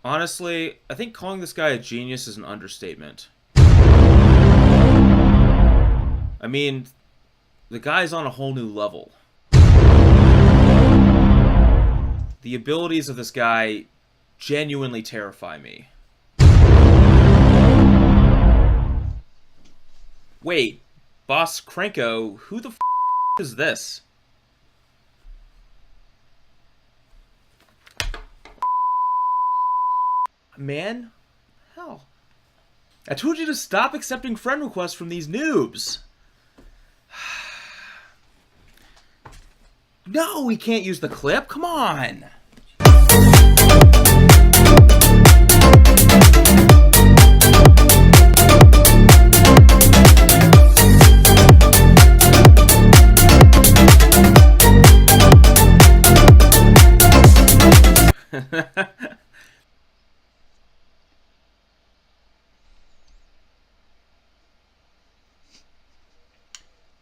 Honestly, I think calling this guy a genius is an understatement. I mean, the guy's on a whole new level. The abilities of this guy genuinely terrify me. Wait, BossKrenko, who the f is this? Man? Hell. I told you to stop accepting friend requests from these noobs. No, we can't use the clip. Come on.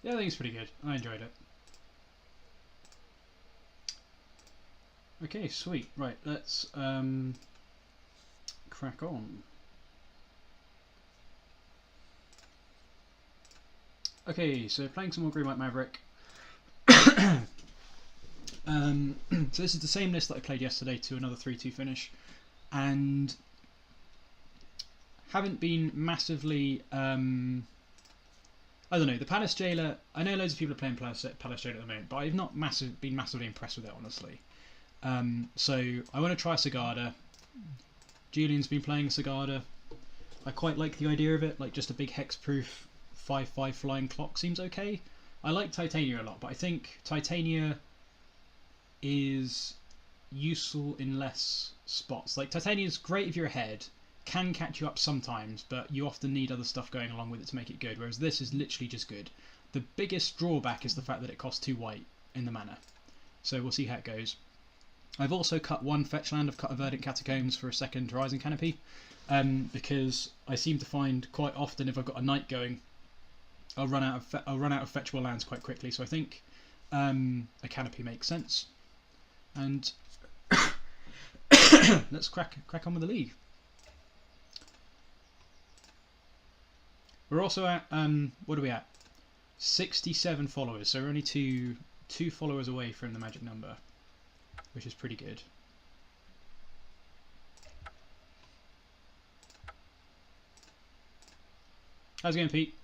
Yeah, I think it's pretty good. I enjoyed it. Okay, sweet. Right, let's crack on. Okay, so playing some more Greenlight Maverick. So this is the same list that I played yesterday to another 3-2 finish, and haven't been massively. I don't know, the Palace Jailer. I know loads of people are playing Palace Jailer at the moment, but I've not been massively impressed with it, honestly. So I want to try Sigarda. Julian's been playing Sigarda. I quite like the idea of it, like just a big hexproof 5/5 flying clock seems okay. I like Titania a lot, but I think Titania is useful in less spots. Like Titania's great if you're ahead, can catch you up sometimes, but you often need other stuff going along with it to make it good, whereas this is literally just good. The biggest drawback is the fact that it costs 2 white in the mana. So we'll see how it goes. I've also cut 1 fetch land. I've cut a Verdant Catacombs for a second Horizon Canopy, because I seem to find quite often if I've got a knight going, I'll run out of fetchable lands quite quickly. So I think a canopy makes sense. And let's crack on with the league. We're also at what are we at? 67 followers. So we're only two followers away from the magic number, which is pretty good. How's it going, Pete?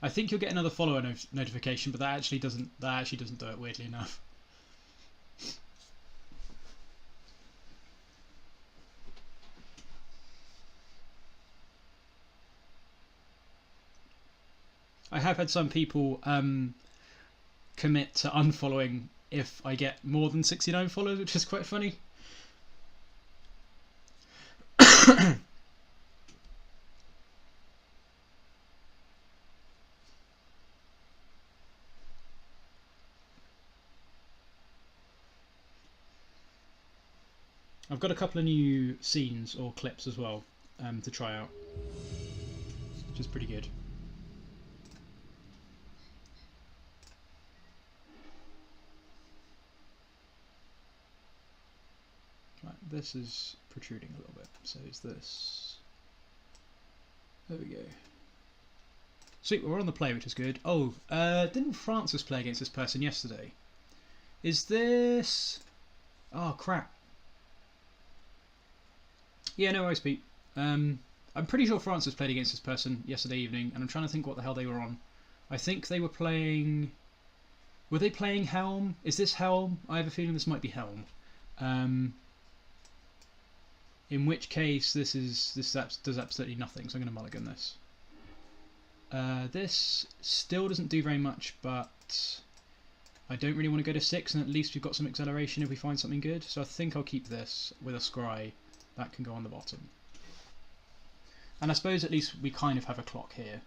I think you'll get another follower notification, but that actually doesn't do it, weirdly enough. I have had some people commit to unfollowing if I get more than 69 followers, which is quite funny. I've got a couple of new scenes or clips as well to try out, which is pretty good. Right, this is protruding a little bit, so is this. There we go. Sweet, we're on the play, which is good. Oh, didn't Francis play against this person yesterday? Is this... Oh, crap. Yeah, no worries, Pete. I'm pretty sure Francis played against this person yesterday evening, and I'm trying to think what the hell they were on. I think they were playing... Were they playing Helm? Is this Helm? I have a feeling this might be Helm. In which case, this does absolutely nothing, so I'm going to mulligan this. This still doesn't do very much, but I don't really want to go to 6, and at least we've got some acceleration if we find something good. So I think I'll keep this with a Scry. That can go on the bottom. And I suppose at least we kind of have a clock here.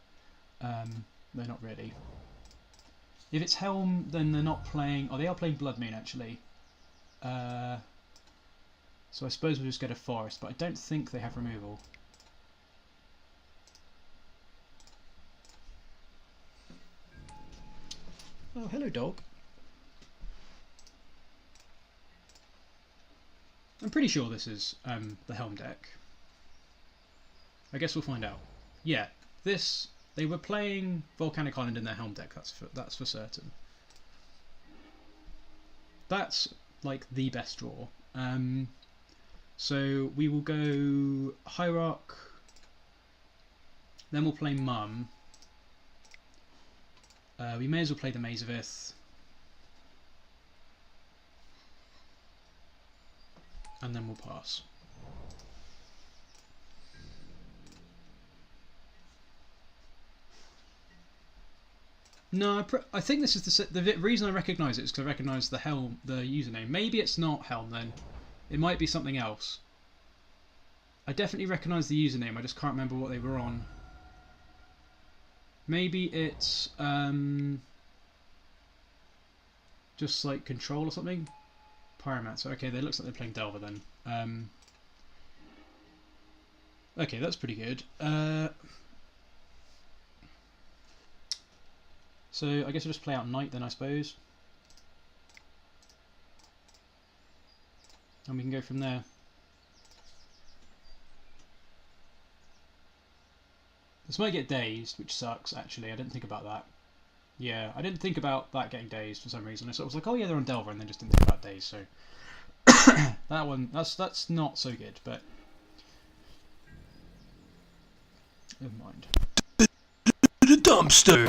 Though not really. If it's Helm, then they're not playing... Oh, they are playing Blood Moon, actually. So I suppose we'll just get a Forest, but I don't think they have removal. Oh, hello, dog. I'm pretty sure this is the Helm deck. I guess we'll find out. Yeah, this... They were playing Volcanic Island in their Helm deck, that's for certain. That's, like, the best draw. So we will go Hierarch, then we'll play Mum. We may as well play the Maze of Ith. And then we'll pass. No, I think this is the reason I recognise it is because I recognise the username. Maybe it's not Helm then. It might be something else. I definitely recognise the username. I just can't remember what they were on. Maybe it's just like Control or something. Pyromancer. Okay, it looks like they're playing Delver then. Okay, that's pretty good. So I guess we'll just play out Knight then, I suppose. And we can go from there. This might get dazed, which sucks actually. I didn't think about that. Yeah, I didn't think about that getting dazed for some reason. I sort of was like, oh yeah, they're on Delver, and then just didn't think about dazed, so that one that's not so good, but never mind. The dumpster.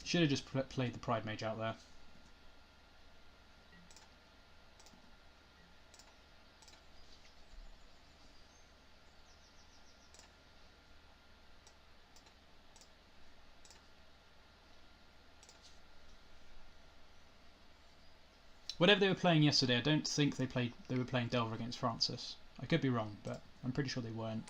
Should have just played the Pridemage out there. Whatever they were playing yesterday, I don't think they were playing Delver against Francis. I could be wrong, but I'm pretty sure they weren't.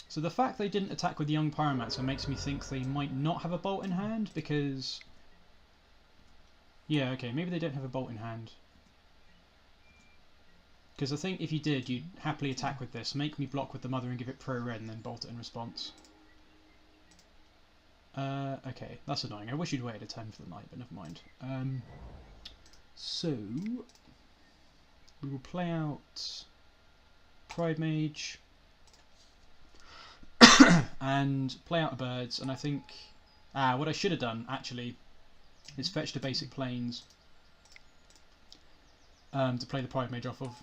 So the fact they didn't attack with the Young Pyromancer makes me think they might not have a bolt in hand, because... Yeah, okay, maybe they don't have a bolt in hand. Because I think if you did, you'd happily attack with this, make me block with the Mother and give it pro-red, and then bolt it in response. Okay, that's annoying. I wish you'd waited a turn for the Knight, but never mind. So... we will play out Pridemage and play out the birds, and I think what I should have done actually is fetched a basic plains to play the Pridemage off of,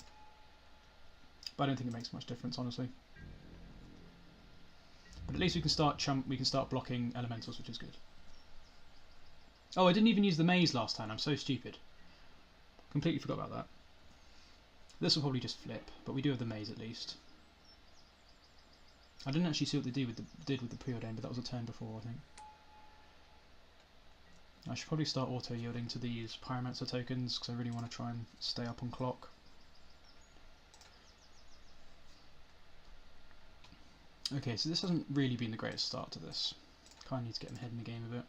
but I don't think it makes much difference honestly. But at least we can start blocking elementals, which is good. Oh, I didn't even use the maze last time. I'm so stupid. Completely forgot about that. This will probably just flip, but we do have the maze at least. I didn't actually see what they did with the preordain, but that was a turn before, I think. I should probably start auto-yielding to these Pyromancer tokens, because I really want to try and stay up on clock. Okay, so this hasn't really been the greatest start to this. Kind of need to get my head in the game a bit.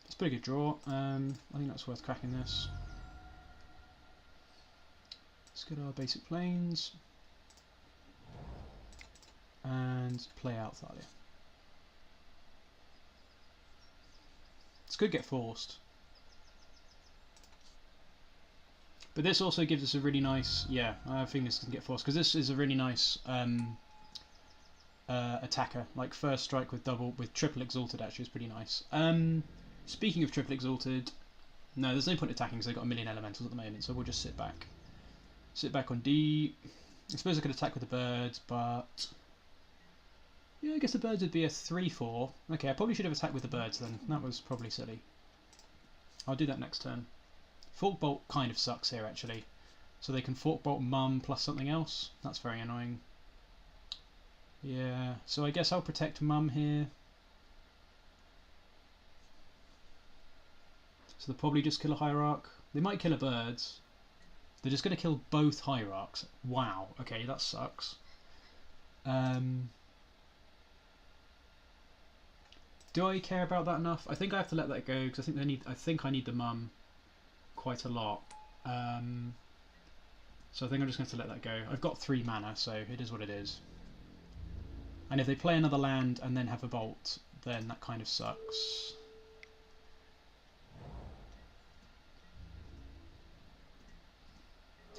It's a pretty good draw. I think that's worth cracking this. Let's get our basic planes. and play out Thalia. This could get forced. But this also gives us a really nice... Yeah, I think this can get forced, because this is a really nice attacker. Like, first strike with triple exalted actually is pretty nice. Speaking of triple exalted... No, there's no point attacking because they've got a million elementals at the moment, so we'll just sit back. Sit back on D. I suppose I could attack with the birds, but... Yeah, I guess the birds would be a 3-4. Okay, I probably should have attacked with the birds then. That was probably silly. I'll do that next turn. Fork Bolt kind of sucks here, actually. So they can Fork Bolt Mum plus something else. That's very annoying. Yeah, so I guess I'll protect Mum here. So they'll probably just kill a Hierarch. They might kill a birds. They're just going to kill both Hierarchs. Wow, okay, that sucks. Do I care about that enough? I think I have to let that go because I think I need the Mum quite a lot. So I think I'm just going to let that go. I've got 3 mana, so it is what it is. And if they play another land and then have a bolt, then that kind of sucks.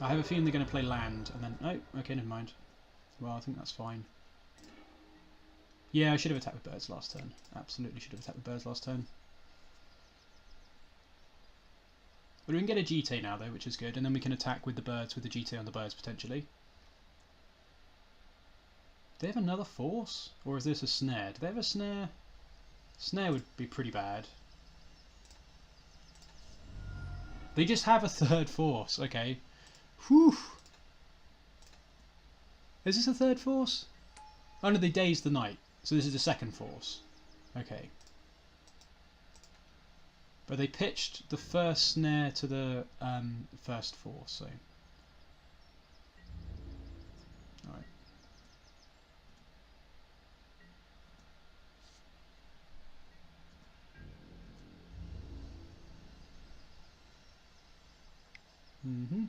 I have a feeling they're going to play land and then... Oh, okay, never mind. Well, I think that's fine. Yeah, I should have attacked with birds last turn. Absolutely should have attacked with birds last turn. But we can get a Jitte now, though, which is good. And then we can attack with the birds, with the Jitte on the birds, potentially. Do they have another force? Or is this a snare? Do they have a snare? Snare would be pretty bad. They just have a 3rd force. Okay. Whew. Is this a 3rd force? Oh no, they dazed the knight. So this is the 2nd force. Okay. But they pitched the first snare to the 1st force, so... Alright. Mm-hmm.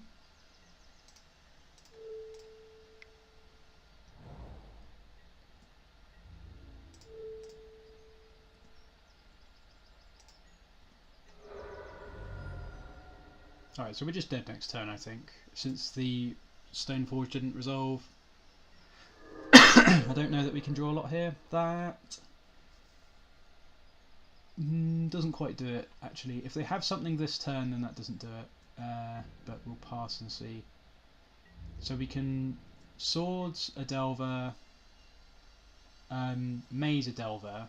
Alright, so we're just dead next turn, I think, since the Stoneforge didn't resolve. I don't know that we can draw a lot here. That doesn't quite do it, actually. If they have something this turn, then that doesn't do it. But we'll pass and see. So we can Swords a Delver, Maze a Delver.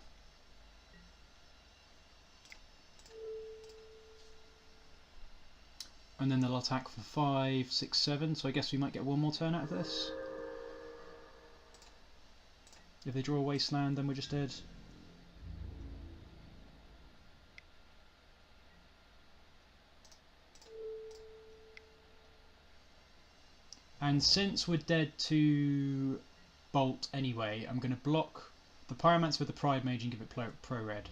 And then they'll attack for 5, 6, 7. So I guess we might get one more turn out of this. If they draw a Wasteland, then we're just dead. And since we're dead to Bolt anyway, I'm going to block the Pyromancer with the Pridemage and give it pro red.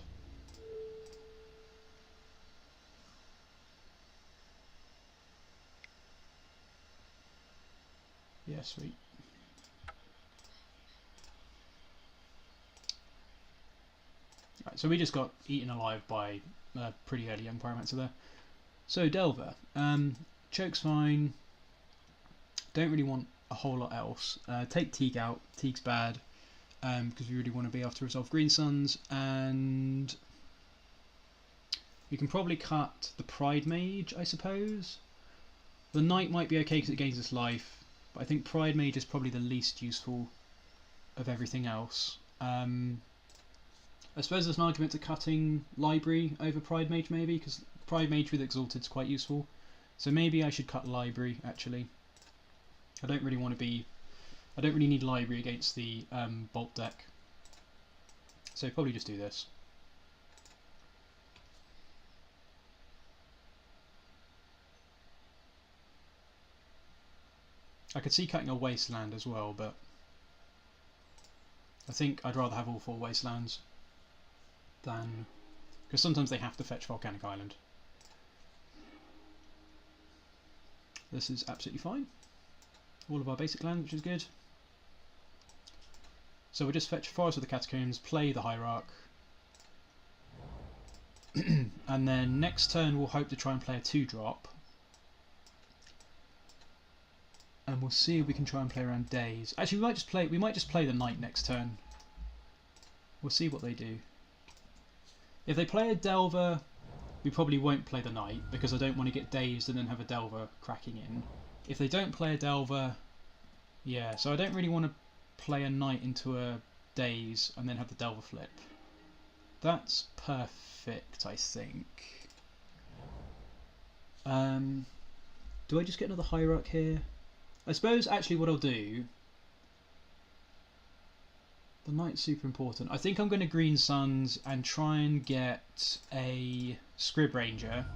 Yeah, sweet. Right, so we just got eaten alive by a pretty early young Pyromancer there. So Delver, choke's fine. Don't really want a whole lot else. Take Teeg out. Teeg's bad because we really want to be after Resolve Green Suns, and we can probably cut the Pridemage, I suppose. The Knight might be okay because it gains us life. But I think Pridemage is probably the least useful of everything else. I suppose there's an argument to cutting Library over Pridemage, maybe, because Pridemage with Exalted is quite useful. So maybe I should cut Library, actually. I don't really need Library against the Bolt deck. So probably just do this. I could see cutting a Wasteland as well, but I think I'd rather have all 4 Wastelands than... because sometimes they have to fetch Volcanic Island. This is absolutely fine. All of our basic land, which is good. So we'll just fetch Forest of the Catacombs, play the Hierarch, and then next turn we'll hope to try and play a 2-drop. And we'll see if we can try and play around days. Actually, we might just play the Knight next turn. We'll see what they do. If they play a Delver, we probably won't play the Knight because I don't want to get dazed and then have a Delver cracking in. If they don't play a Delver, yeah, so I don't really want to play a Knight into a Daze and then have the Delver flip. That's perfect, I think. Do I just get another Hierarch here? I suppose actually what I'll do... The Knight's super important. I think I'm going to Green Suns and try and get a Scryb Ranger.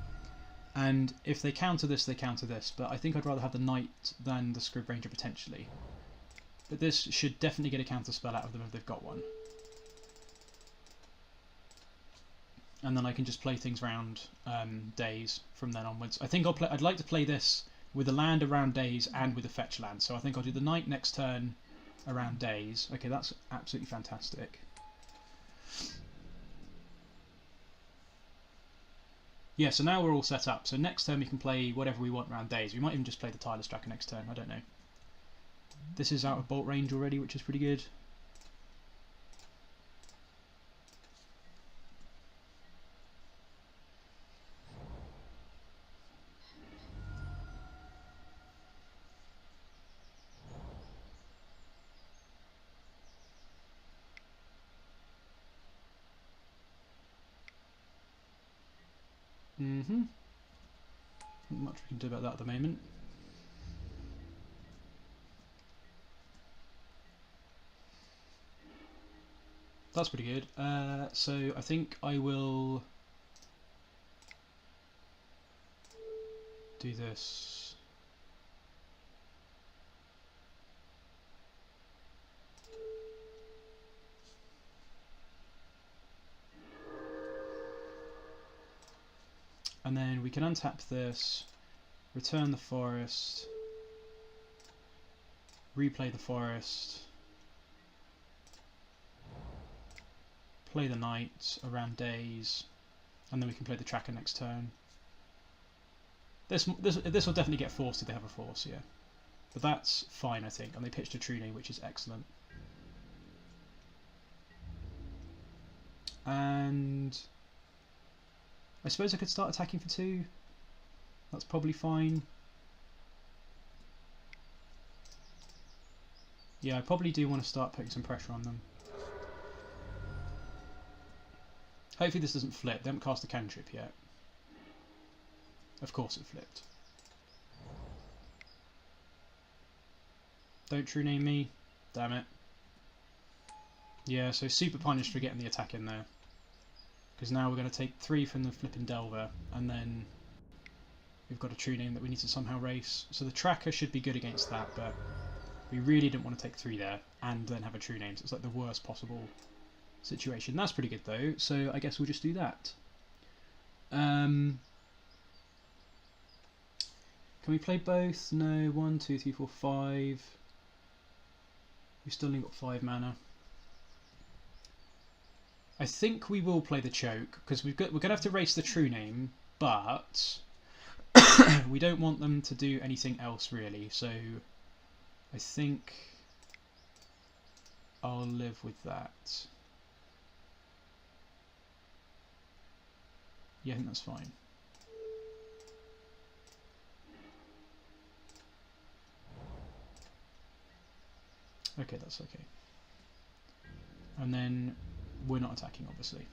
And if they counter this, they counter this. But I think I'd rather have the Knight than the Scryb Ranger potentially. But this should definitely get a counter spell out of them if they've got one. And then I can just play things round days from then onwards. I think I'd like to play this with a land around days and with a fetch land. So I think I'll do the Knight next turn around days. Okay, that's absolutely fantastic. Yeah, so now we're all set up. So next turn we can play whatever we want around days. We might even just play the Tireless Tracker next turn, I don't know. This is out of bolt range already, which is pretty good. Not much we can do about that at the moment. That's pretty good. So I think I will do this. And then we can untap this, return the forest, replay the forest, play the Knight around days, and then we can play the Tracker next turn. This will definitely get forced if they have a force, yeah. But that's fine, I think, and they pitched a Trune, which is excellent. And I suppose I could start attacking for 2. That's probably fine. Yeah, I probably do want to start putting some pressure on them. Hopefully this doesn't flip. They haven't cast a cantrip yet. Of course it flipped. Don't true name me. Damn it. Yeah, so super punished for getting the attack in there. Because now we're going to take 3 from the flipping Delver, and then we've got a true name that we need to somehow race. So the Tracker should be good against that, but we really didn't want to take 3 there and then have a true name. So it's like the worst possible situation. That's pretty good though, so I guess we'll just do that. Can we play both? No. 1, 2, 3, 4, 5. We've still only got 5 mana. I think we will play the choke because we're going to have to race the true name, but we don't want them to do anything else really. So I think I'll live with that. Yeah, I think that's fine. Okay, that's okay. And then we're not attacking, obviously.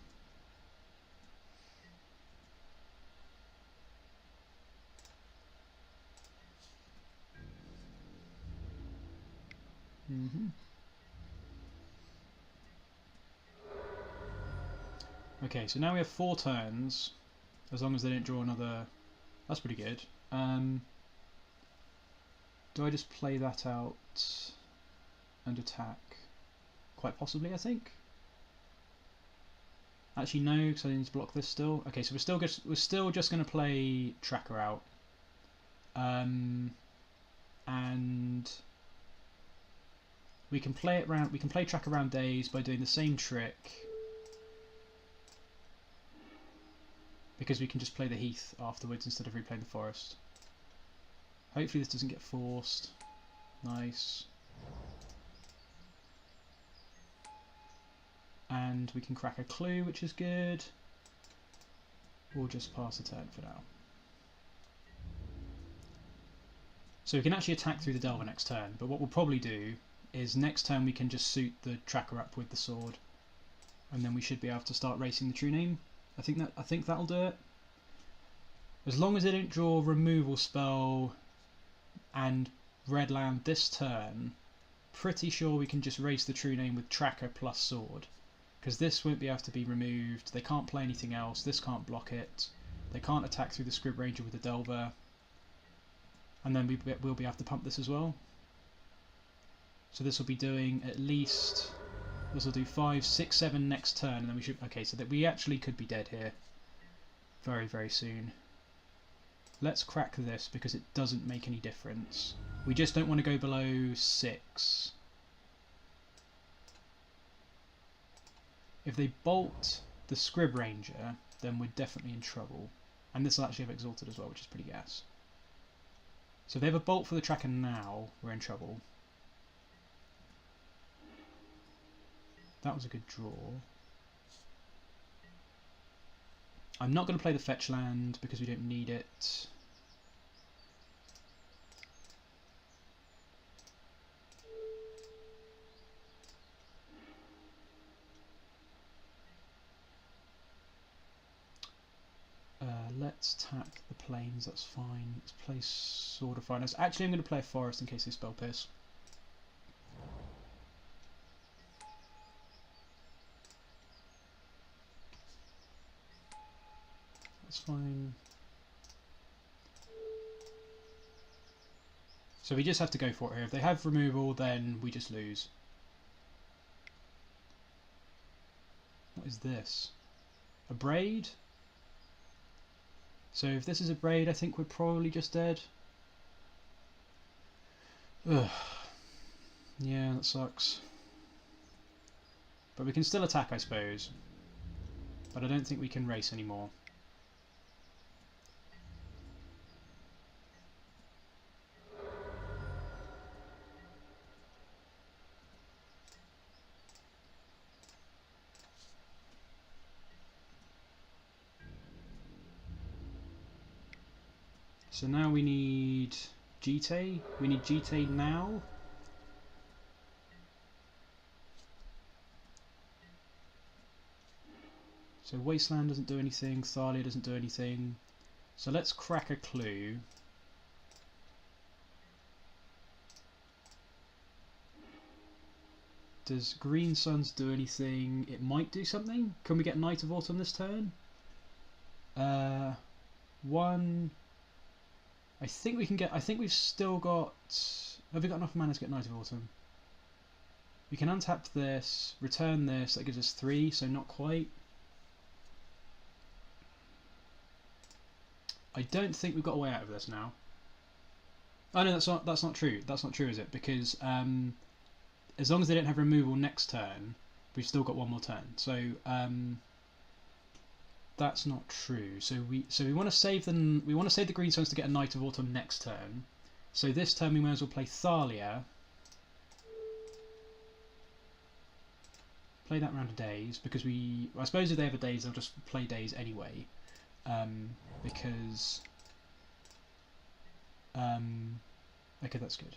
Okay, so now we have 4 turns, as long as they don't draw another. That's pretty good. Do I just play that out and attack? Quite possibly, I think. Actually, no, because I need to block this still. Okay, so we're still just going to play Tracker out, and We can play it round. We can play track around days by doing the same trick, because we can just play the heath afterwards instead of replaying the forest. Hopefully this doesn't get forced. Nice. And we can crack a clue, which is good. We'll just pass a turn for now. So we can actually attack through the Delver next turn, but what we'll probably do is next turn we can just suit the tracker up with the sword, and then we should be able to start racing the true name. I think that'll do it. As long as they don't draw removal spell and red land this turn, pretty sure we can just race the true name with tracker plus sword, because this won't be able to be removed. They can't play anything else. This can't block it. They can't attack through the Scryb Ranger with the Delver. And then we'll be able to pump this as well. So this will be doing at least, this will do 5, 6, 7 next turn, and then we should, okay, so that we actually could be dead here very, very soon. Let's crack this because it doesn't make any difference. We just don't want to go below 6. If they bolt the Scryb Ranger, then we're definitely in trouble. And this will actually have Exalted as well, which is pretty gas. So if they have a bolt for the tracker now, we're in trouble. That was a good draw. I'm not going to play the fetch land because we don't need it. Let's tack the plains, that's fine. Let's play Sword of Finance. Actually, I'm going to play a forest in case they spell Pierce. That's fine. So we just have to go for it here. If they have removal, then we just lose. What is this? A braid? So if this is a braid, I think we're probably just dead. Ugh. Yeah, that sucks. But we can still attack, I suppose. But I don't think we can race anymore. So now we need Jitte. We need Jitte now. So Wasteland doesn't do anything, Thalia doesn't do anything. So let's crack a clue. Does Green Suns do anything? It might do something. Can we get Night of Autumn this turn? One. I think we can get. I think we've still got. Have we got enough mana to get Night of Autumn? We can untap this, return this. That gives us 3, so not quite. I don't think we've got a way out of this now. Oh no, that's not true. That's not true, is it? Because as long as they don't have removal next turn, we've still got one more turn. So that's not true. So we want to save them. We want to save the Green Suns to get a Night of Autumn next turn. So this turn we might as well play Thalia. Play that round of Days because I suppose if they have a Days, they'll just play Days anyway. Because okay, that's good.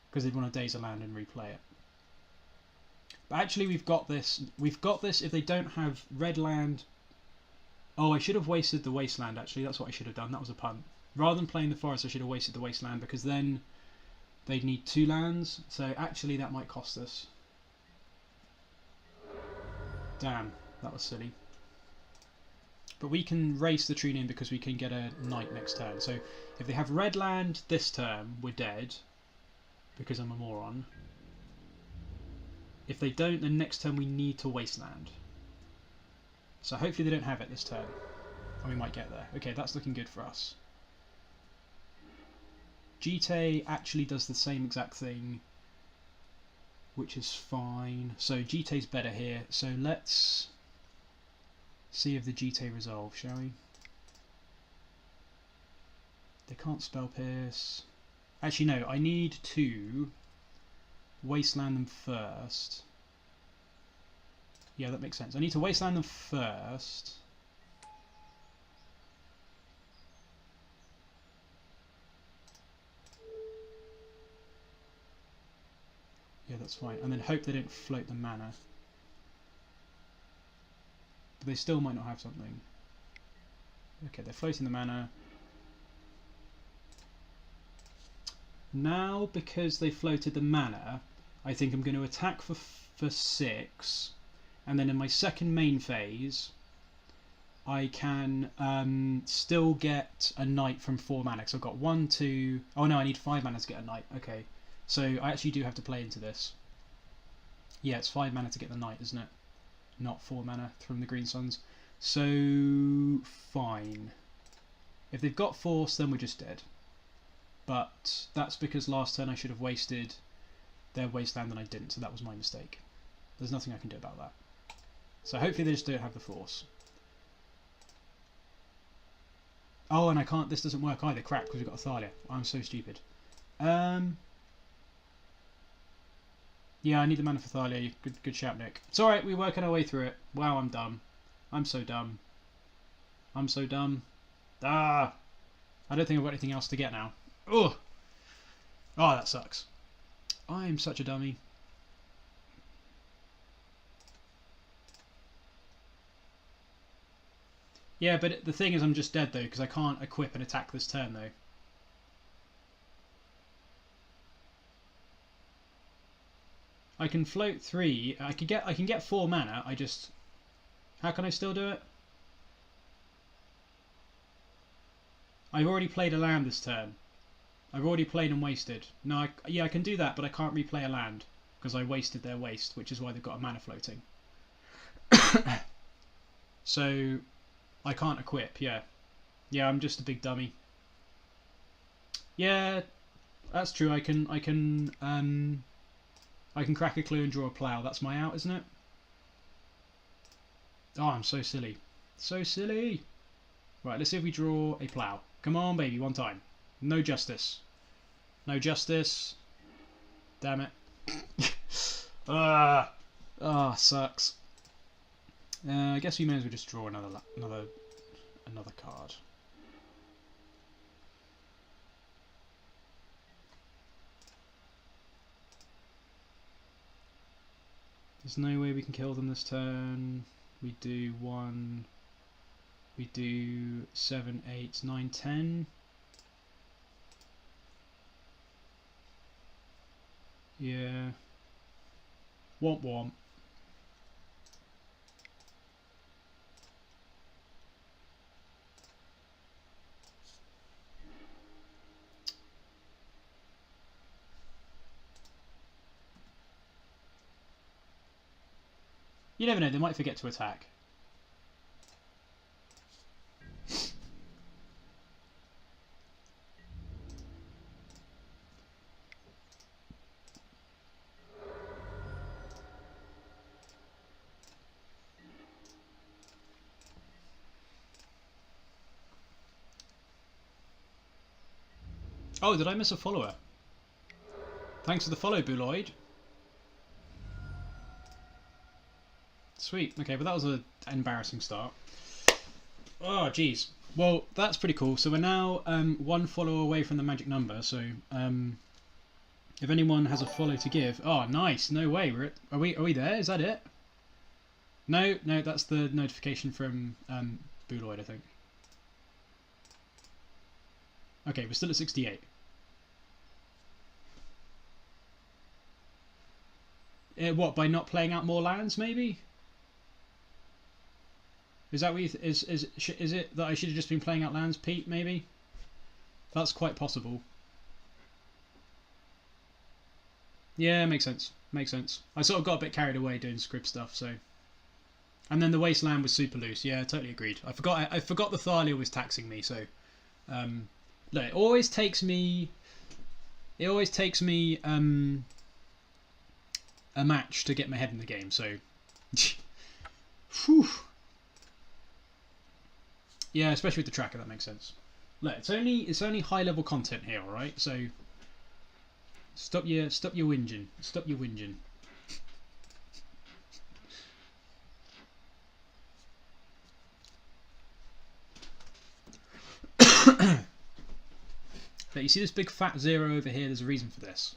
Because they'd want to Daze a land and replay it. But actually we've got this. We've got this if they don't have red land. Oh, I should have wasted the Wasteland actually. That's what I should have done. That was a punt. Rather than playing the forest, I should have wasted the Wasteland because then they'd need 2 lands. So actually that might cost us. Damn, that was silly. But we can race the True Name because we can get a Knight next turn. So if they have red land this turn, we're dead. Because I'm a moron. If they don't, then next turn we need to Wasteland. So hopefully they don't have it this turn. And we might get there. Okay, that's looking good for us. Jitte actually does the same exact thing, which is fine. So Jitte's better here. So let's see if the Jitte resolve, shall we? They can't spell pierce. Actually, no, I need to wasteland them first. Yeah, that makes sense. I need to wasteland them first. Yeah, that's fine. And then hope they don't float the mana. But they still might not have something. Okay, they're floating the mana. Now, because they floated the mana, I think I'm going to attack for 6, and then in my second main phase, I can still get a knight from 4 mana. So I've got 1, 2... Oh no, I need 5 mana to get a knight. Okay, so I actually do have to play into this. Yeah, it's 5 mana to get the knight, isn't it? Not 4 mana from the Green Suns. So, fine. If they've got Force, then we're just dead. But that's because last turn I should have wasted their wasteland and I didn't, so that was my mistake. There's nothing I can do about that. So hopefully they just don't have the Force. Oh, and I can't, this doesn't work either, crap, because we've got a Thalia. I'm so stupid. Yeah, I need the mana for Thalia. Good shout, Nick. It's alright, we're working our way through it. Wow, I'm dumb. I'm so dumb. I'm so dumb. Ah! I don't think I've got anything else to get now. Ugh! Oh, that sucks. I'm such a dummy. Yeah, but the thing is I'm just dead though, because I can't equip and attack this turn though. I can float 3. I can get 4 mana. I just... How can I still do it? I've already played a land this turn. I've already played and wasted. No, yeah, I can do that, but I can't replay a land because I wasted their waste, which is why they've got a mana floating. So I can't equip. Yeah, I'm just a big dummy. Yeah, that's true. I can crack a clue and draw a plow. That's my out, isn't it? Oh, I'm so silly. So silly. Right, let's see if we draw a plow. Come on, baby, one time. No justice. No justice. Damn it. Sucks. I guess we may as well just draw another card. There's no way we can kill them this turn. We do 1. We do 7, 8, 9, 10. Yeah. Womp womp. You never know, they might forget to attack. Oh, did I miss a follower? Thanks for the follow, Buloid. Sweet. Okay, but that was an embarrassing start. Oh, jeez. Well, that's pretty cool. So we're now 1 follow away from the magic number. So if anyone has a follow to give, oh, nice. No way. Are we there? Is that it? No, that's the notification from Buloid, I think. Okay, we're still at 68. What, by not playing out more lands, maybe? Is that what you is it that I should have just been playing out lands, Pete? Maybe. That's quite possible. Yeah, makes sense. Makes sense. I sort of got a bit carried away doing script stuff, so And then the Wasteland was super loose. Yeah, totally agreed. I forgot the Thalia was taxing me. So, look, it always takes me a match to get my head in the game. So, whew. Yeah, especially with the tracker, that makes sense. Look, it's only high level content here, all right? So, stop your whinging. Stop your whinging. But you see this big fat 0 over here? There's a reason for this.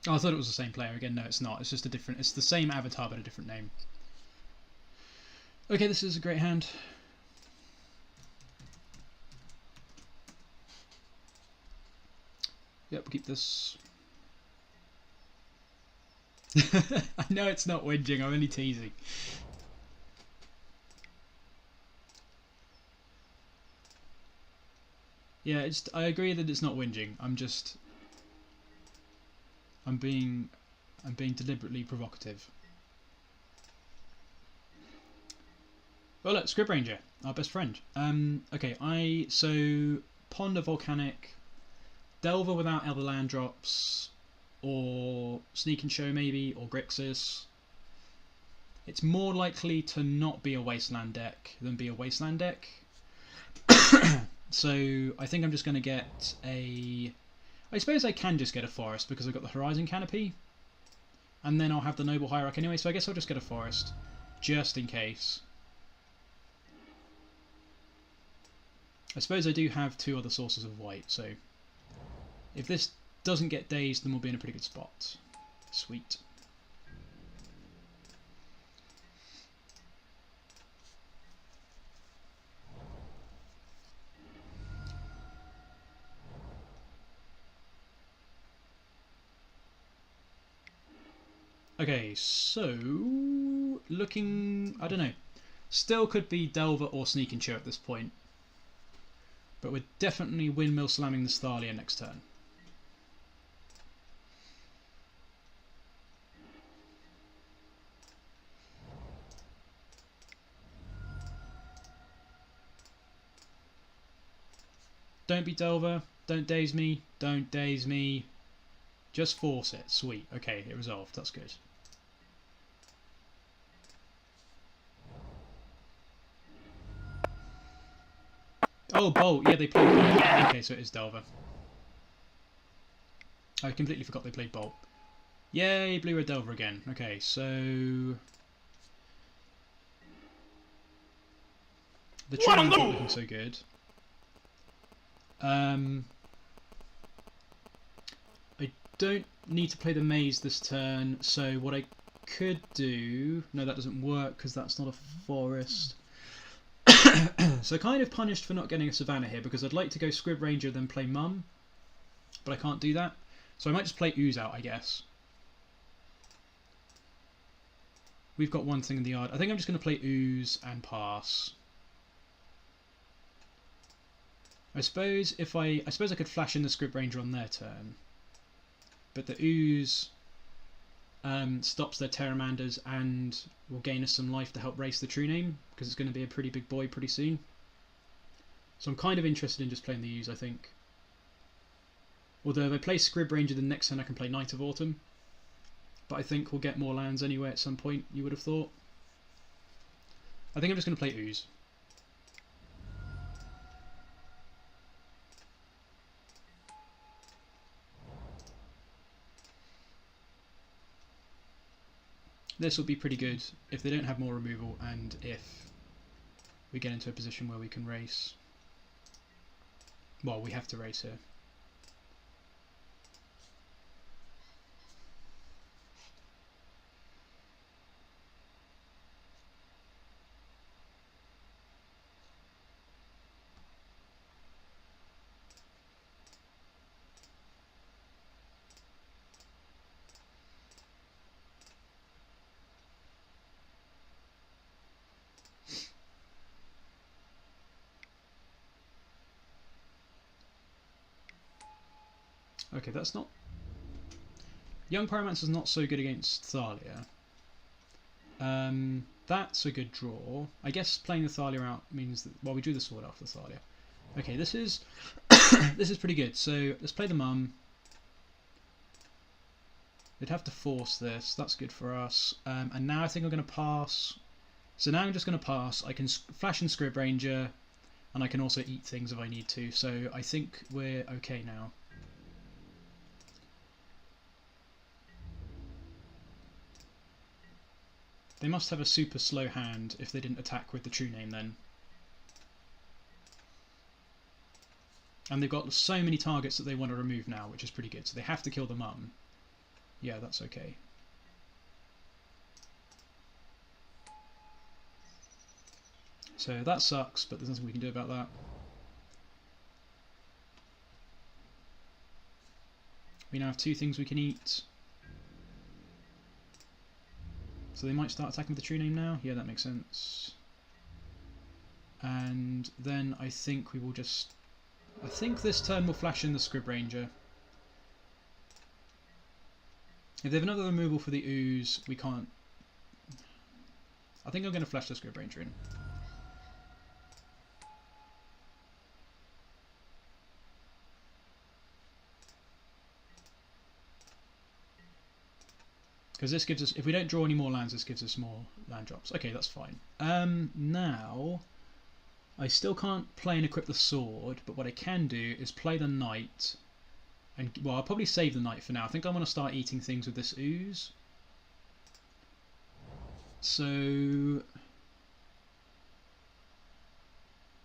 Oh, I thought it was the same player again. No, it's not. It's just a different. It's the same avatar but a different name. Okay, this is a great hand. Yep, we'll keep this. I know it's not whinging. I'm only teasing. Yeah, I agree that it's not whinging. I'm being deliberately provocative. Well, look, Scryb Ranger, our best friend. Okay, so Ponder Volcanic, Delver without other land drops, or Sneak and Show maybe, or Grixis. It's more likely to not be a Wasteland deck than be a Wasteland deck. So I think I'm just going to get a... I suppose I can just get a Forest because I've got the Horizon Canopy. And then I'll have the Noble Hierarch anyway, so I guess I'll just get a Forest. Just in case. I suppose I do have 2 other sources of white, so... if this doesn't get dazed, then we'll be in a pretty good spot. Sweet. Okay, so looking, I don't know, still could be Delver or Sneak and Show at this point, but we're definitely windmill slamming the Thalia next turn. Don't be Delver, don't daze me, don't daze me, just force it. Sweet, okay, it resolved, that's good. Oh, Bolt. Yeah, they played Bolt. Okay, so it is Delver. I completely forgot they played Bolt. Yay, Blue-Red Delver again. Okay, so... the train's not looking so good. I don't need to play the Maze this turn, so what I could do... no, that doesn't work because that's not a forest. So kind of punished for not getting a Savannah here because I'd like to go Scryb Ranger then play Mum, but I can't do that. So I might just play Ooze out, I guess. We've got one thing in the yard. I think I'm just going to play Ooze and pass. I suppose I could flash in the Scryb Ranger on their turn, but the Ooze stops their Terramanders and will gain us some life to help race the true name because it's going to be a pretty big boy pretty soon. So I'm kind of interested in just playing the Ooze, I think. Although if I play Scryb Ranger, the next turn I can play Knight of Autumn. But I think we'll get more lands anyway at some point, you would have thought. I think I'm just going to play Ooze. This will be pretty good if they don't have more removal and if we get into a position where we can race. Well, we have to race here. Okay, that's not... Young Pyromancer's not so good against Thalia. That's a good draw. I guess playing the Thalia out means that... Well, we drew the sword after Thalia. Okay, this is... this is pretty good. So, let's play the Mum. They'd have to force this. That's good for us. And now I think I'm going to pass. So now I'm just going to pass. I can flash in Scryb Ranger. And I can also eat things if I need to. So I think we're okay now. They must have a super slow hand if they didn't attack with the true name then. And they've got so many targets that they want to remove now, which is pretty good. So they have to kill the Mum. Yeah, that's okay. So that sucks, but there's nothing we can do about that. We now have 2 things we can eat. So they might start attacking with the true name now. Yeah, that makes sense. And then I think we will just... I think this turn we'll flash in the Scryb Ranger. If they have another removal for the Ooze, we can't... I think I'm going to flash the Scryb Ranger in. Because this gives us... If we don't draw any more lands, this gives us more land drops. Okay, that's fine. Now... I still can't play and equip the sword, but what I can do is play the knight... And, well, I'll probably save the knight for now. I think I want to start eating things with this Ooze. So...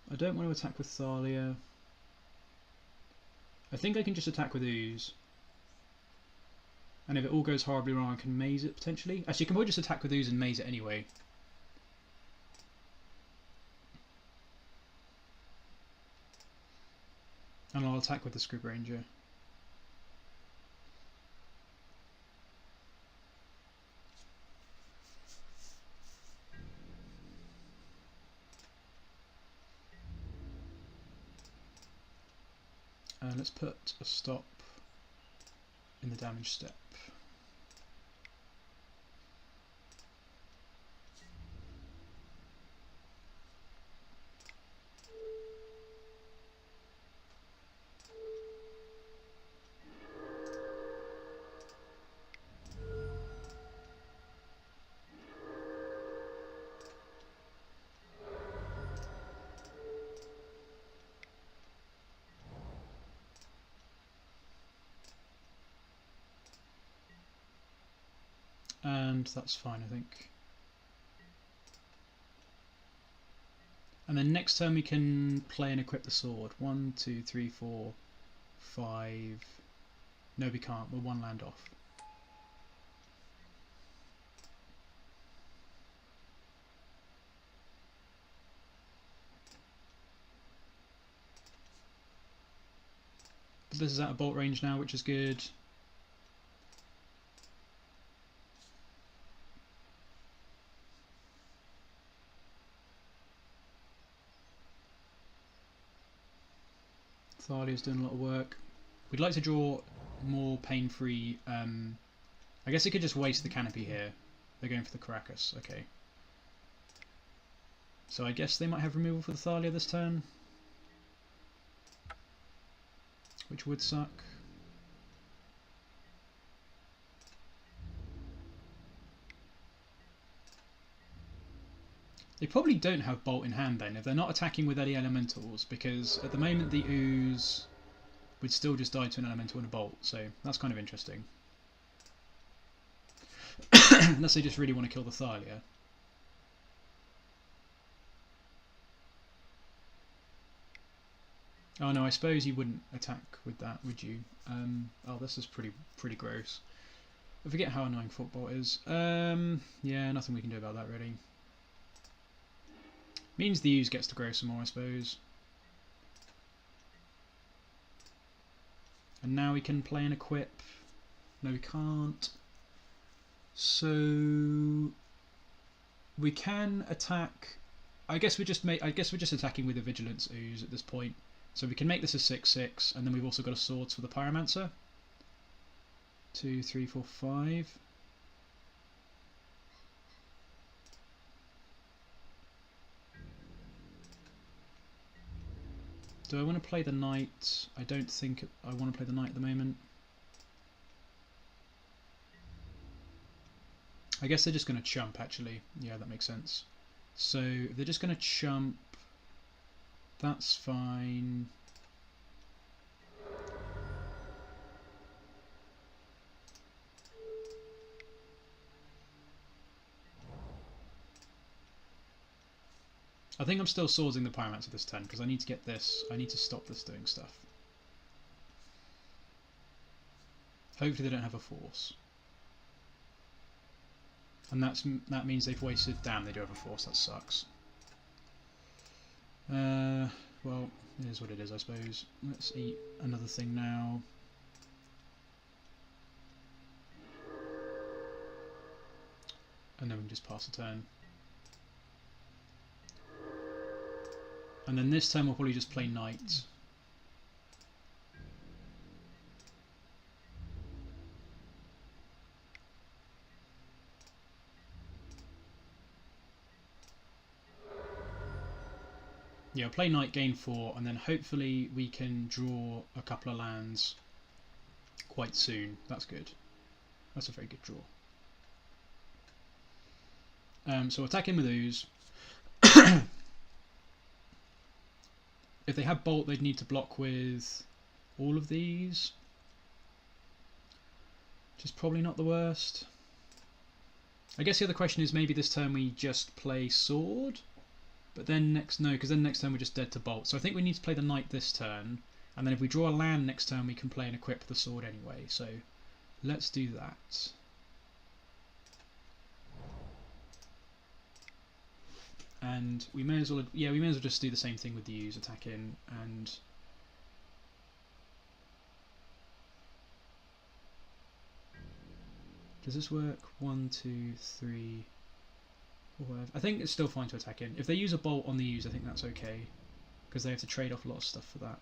I don't want to attack with Thalia. I think I can just attack with Ooze. And if it all goes horribly wrong, I can maze it, potentially. Actually, you can probably just attack with Ooze and maze it anyway. And I'll attack with the Scryb Ranger. Let's put a stop in the damage step. And that's fine, I think. And then next turn we can play and equip the sword. 1, 2, 3, 4, 5. No, we can't. We're 1 land off. But this is out of bolt range now, which is good. Thalia's doing a lot of work. We'd like to draw more pain-free... I guess it could just waste the canopy here. They're going for the Karakas, okay. So I guess they might have removal for the Thalia this turn. Which would suck. They probably don't have Bolt in hand then, if they're not attacking with any elementals, because at the moment the Ooze would still just die to an elemental and a Bolt, so that's kind of interesting. Unless they just really want to kill the Thalia. Oh no, I suppose you wouldn't attack with that, would you? Oh, this is pretty gross. I forget how annoying Footbolt is. Yeah, nothing we can do about that really. Means the Ooze gets to grow some more, I suppose. And now we can play and equip. No, we can't. So we can attack. I guess we're just attacking with a Vigilance Ooze at this point. So we can make this a 6/6, and then we've also got a Swords for the Pyromancer. 2, 3, 4, 5. Do I want to play the knight? I don't think I want to play the knight at the moment. I guess they're just going to chump, actually. Yeah, that makes sense. So if they're just going to chump, that's fine. I think I'm still swordsing the Pyromancer this turn because I need to get this. I need to stop this doing stuff. Hopefully they don't have a force. And that means they've wasted... Damn, they do have a force. That sucks. Well, it is what it is, I suppose. Let's eat another thing now. And then we can just pass the turn. And then this turn we'll probably just play knight. Yeah, play knight, gain 4, and then hopefully we can draw a couple of lands quite soon. That's good. That's a very good draw. So attack in with Ooze. If they have Bolt, they'd need to block with all of these, which is probably not the worst. I guess the other question is maybe this turn we just play Sword, but then because then next turn we're just dead to Bolt. So I think we need to play the Knight this turn, and then if we draw a land next turn we can play and equip the Sword anyway. So let's do that. And we may as well, yeah, we may as well just do the same thing with the Ooze, attack in, and does this work? 1, 2, 3, 4, 5. I think it's still fine to attack in. If they use a bolt on the Ooze, I think that's okay, because they have to trade off a lot of stuff for that.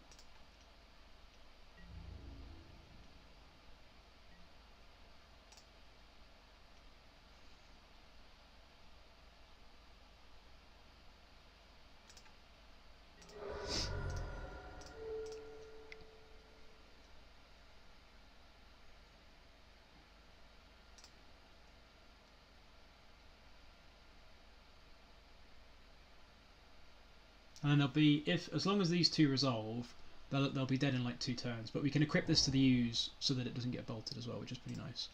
And then they'll be, as long as these two resolve, they'll be dead in like 2 turns. But we can equip this to the Ooze so that it doesn't get bolted as well, which is pretty nice.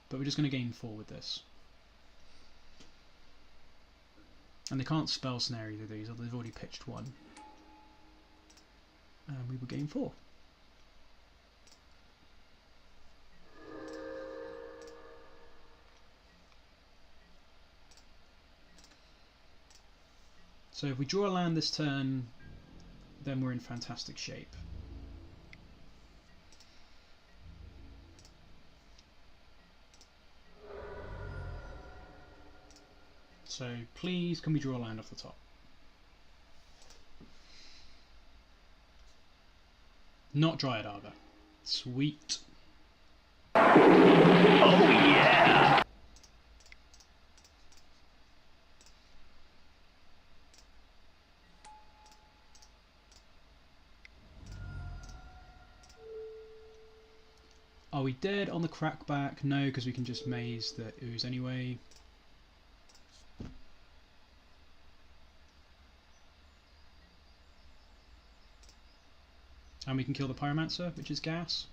But we're just going to gain 4 with this. And they can't spell snare either of these, although they've already pitched 1. And we will gain 4. So if we draw a land this turn, then we're in fantastic shape. So please, can we draw a land off the top? Not Dryad Arbor. Sweet. Oh yeah! Are we dead on the crackback? No, because we can just maze the Ooze anyway. And we can kill the Pyromancer, which is gas.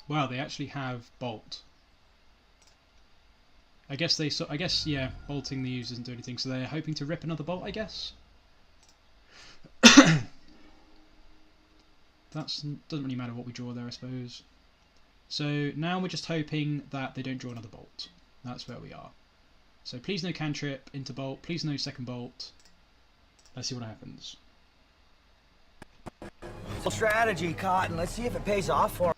Wow, they actually have bolt. I guess yeah, bolting the ooze doesn't do anything, so they're hoping to rip another bolt, I guess. That doesn't really matter what we draw there, I suppose. So now we're just hoping that they don't draw another bolt. That's where we are. So please no cantrip into bolt, please no second bolt. Let's see what happens. Strategy, Cotton. Let's see if it pays off for him.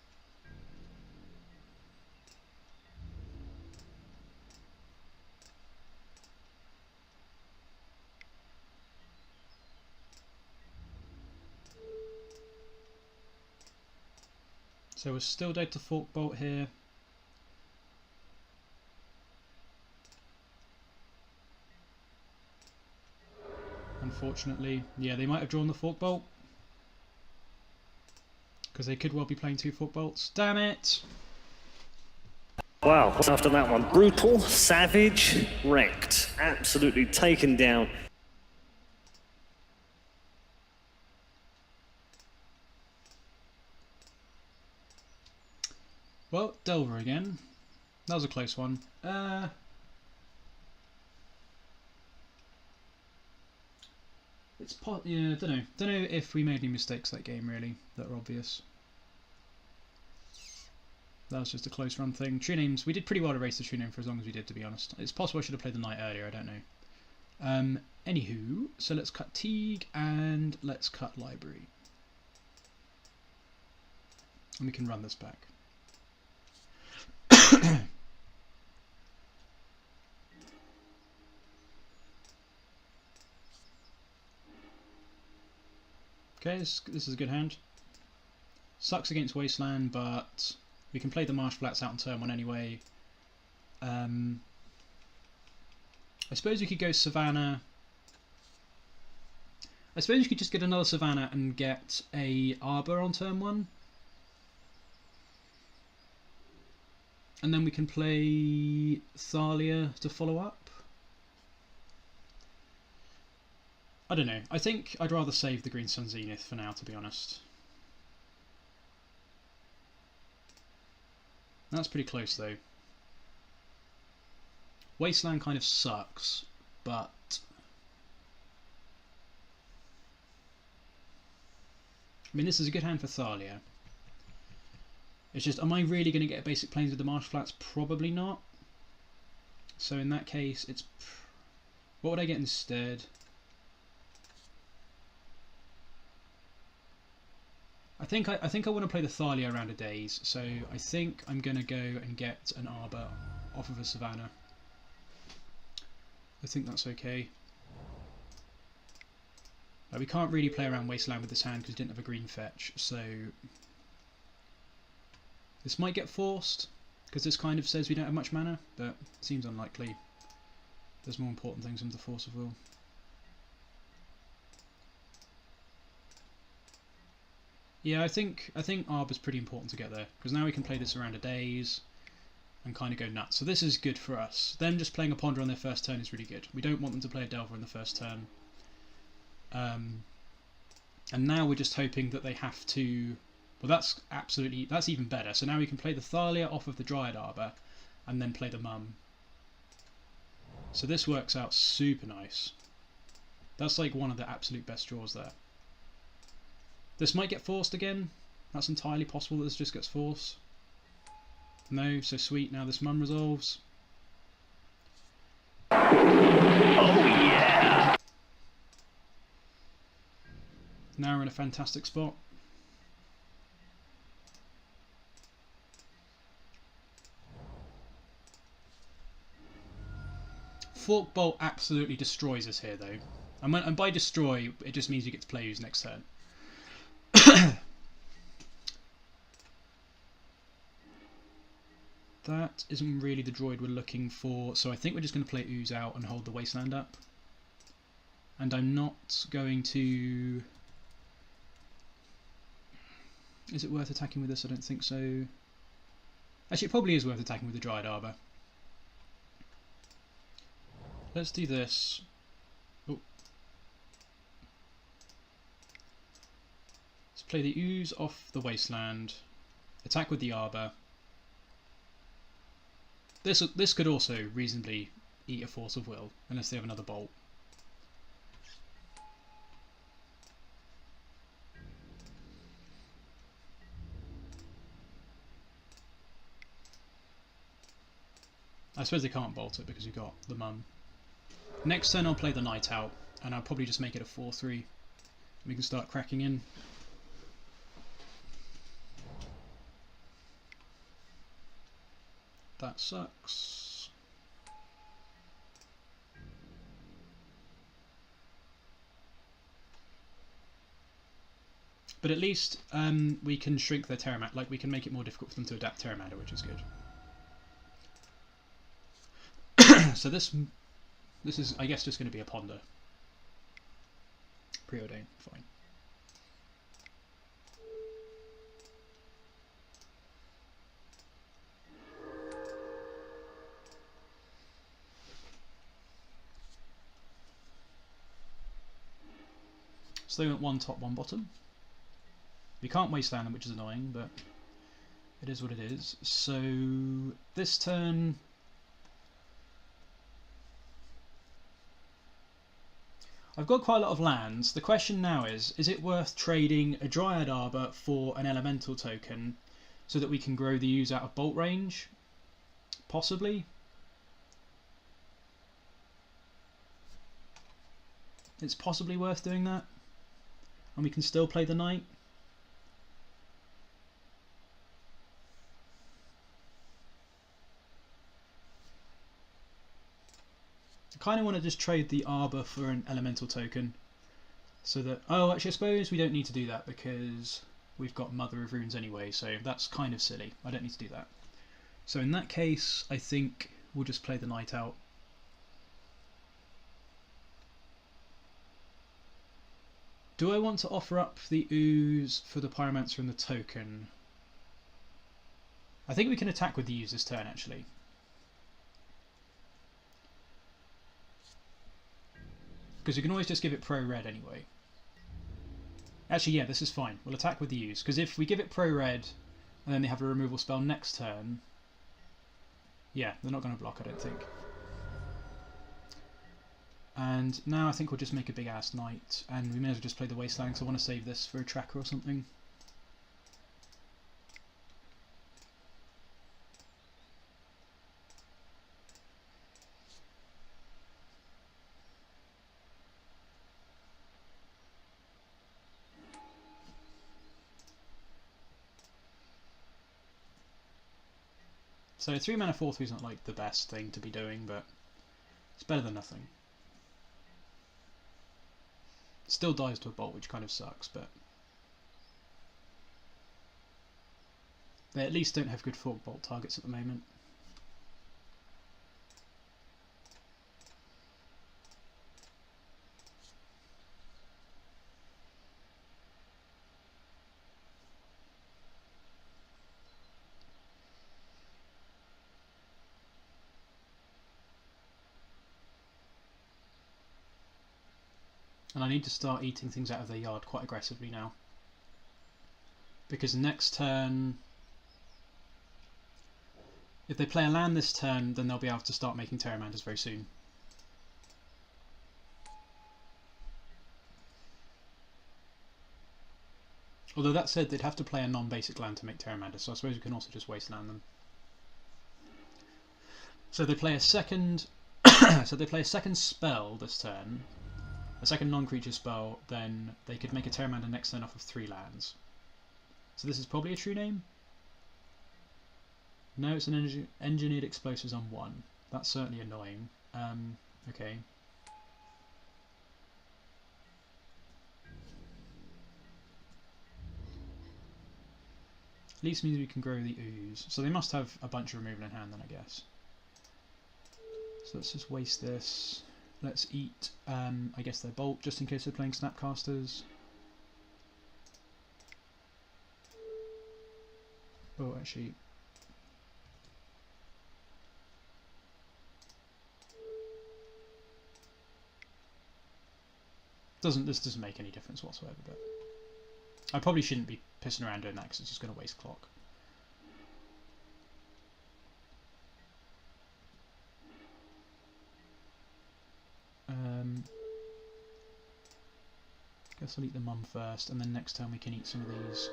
So we're still dead to fork bolt here. Unfortunately, yeah, they might have drawn the fork bolt. Because they could well be playing 2 fork bolts. Damn it! Wow, what's after that one? Brutal, savage, wrecked. Absolutely taken down. Well, Delver again. That was a close one. Yeah, don't know if we made any mistakes that game really that are obvious. That was just a close run thing. True names, we did pretty well to race the true name for as long as we did, to be honest. It's possible I should have played the knight earlier, I don't know. Anywho, so let's cut Teeg and let's cut Library. And we can run this back. Okay, this is a good hand. Sucks against Wasteland, but we can play the Marsh Flats out on turn 1 anyway. I suppose we could go Savannah. I suppose you could just get another Savannah and get a Arbor on turn 1. And then we can play Thalia to follow up. I don't know. I think I'd rather save the Green Sun Zenith for now, to be honest. That's pretty close, though. Wasteland kind of sucks, but... I mean, this is a good hand for Thalia. It's just, am I really going to get basic planes with the Marsh Flats? Probably not. So in that case, it's... What would I get instead? I think I want to play the Thalia around a days, so I think I'm going to go and get an Arbor off of a Savannah. I think that's okay. We can't really play around Wasteland with this hand because we didn't have a green fetch, so... This might get forced, because this kind of says we don't have much mana, but it seems unlikely. There's more important things than the Force of Will. Yeah, I think Arbor's pretty important to get there, because now we can play this around a days and kind of go nuts. So this is good for us. Them just playing a Ponder on their first turn is really good. We don't want them to play a Delver in the first turn. And now we're just hoping that they have to... Well, that's even better. So now we can play the Thalia off of the Dryad Arbor and then play the Mum. So this works out super nice. That's like one of the absolute best draws there. This might get forced again. That's entirely possible that this just gets forced. No, so sweet. Now this Mum resolves. Oh yeah! Now we're in a fantastic spot. Fork Bolt absolutely destroys us here, though. And by destroy, it just means you get to play Ooze next turn. That isn't really the droid we're looking for, so I think we're just going to play Ooze out and hold the Wasteland up. And I'm not going to... Is it worth attacking with this? I don't think so. Actually, it probably is worth attacking with the Dryad Arbor. Let's do this. Oh. Let's play the Ooze off the Wasteland. attack with the Arbor. This could also reasonably eat a Force of Will, unless they have another bolt. I suppose they can't bolt it because you've got the Mum. Next turn I'll play the Night Out, and I'll probably just make it a 4-3. We can start cracking in. That sucks. But at least we can shrink their Terramander, like we can make it more difficult for them to adapt Terramander, which is good. So this is, I guess, just going to be a Ponder. Preordain, fine. So they went one top, one bottom. We can't wasteland them, which is annoying, but it is what it is. So this turn, I've got quite a lot of lands. The question now is it worth trading a Dryad Arbor for an elemental token so that we can grow the Ooze out of bolt range? Possibly. It's possibly worth doing that. And we can still play the Knight. I kind of want to just trade the Arbor for an elemental token, so that, oh, actually I suppose we don't need to do that because we've got Mother of Runes anyway, so that's kind of silly. I don't need to do that. So in that case, I think we'll just play the Night Out. Do I want to offer up the Ooze for the Pyromancer and the token? I think we can attack with the Ooze this turn, actually. Because you can always just give it pro-red anyway. Actually, yeah, this is fine. We'll attack with the Ooze. Because if we give it pro-red, and then they have a removal spell next turn, yeah, they're not going to block, I don't think. And now I think we'll just make a big-ass Knight, and we may as well just play the Wasteland, because I want to save this for a tracker or something. So 3 mana 4/3 is not like the best thing to be doing, but it's better than nothing. Still dies to a bolt, which kind of sucks, but they at least don't have good fork bolt targets at the moment. And I need to start eating things out of their yard quite aggressively now. Because next turn, if they play a land this turn, then they'll be able to start making Terramanders very soon. Although that said, they'd have to play a non-basic land to make Terramanders, so I suppose we can also just wasteland them. So they play a second so they play a second spell this turn. A second non-creature spell, then they could make a Terramander next turn off of 3 lands. So this is probably a true name? No, it's an engineered explosives on 1. That's certainly annoying. Okay. At least means we can grow the Ooze. So they must have a bunch of removal in hand then, I guess. So let's just waste this. Let's eat, I guess, their bolt, just in case they're playing Snapcasters. Oh, actually. This doesn't make any difference whatsoever, but I probably shouldn't be pissing around doing that because it's just going to waste clock. guess I'll eat the mum first, and then next turn we can eat some of these.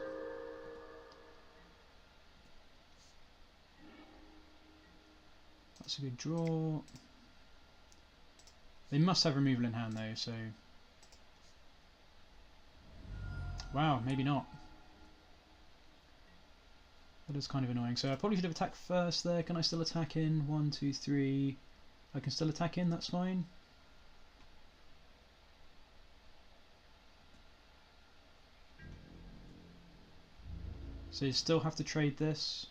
That's a good draw. They must have removal in hand though, so... Wow, maybe not. That is kind of annoying. So I probably should have attacked first there. Can I still attack in? 1, 2, 3. I can still attack in, that's fine. So you still have to trade this.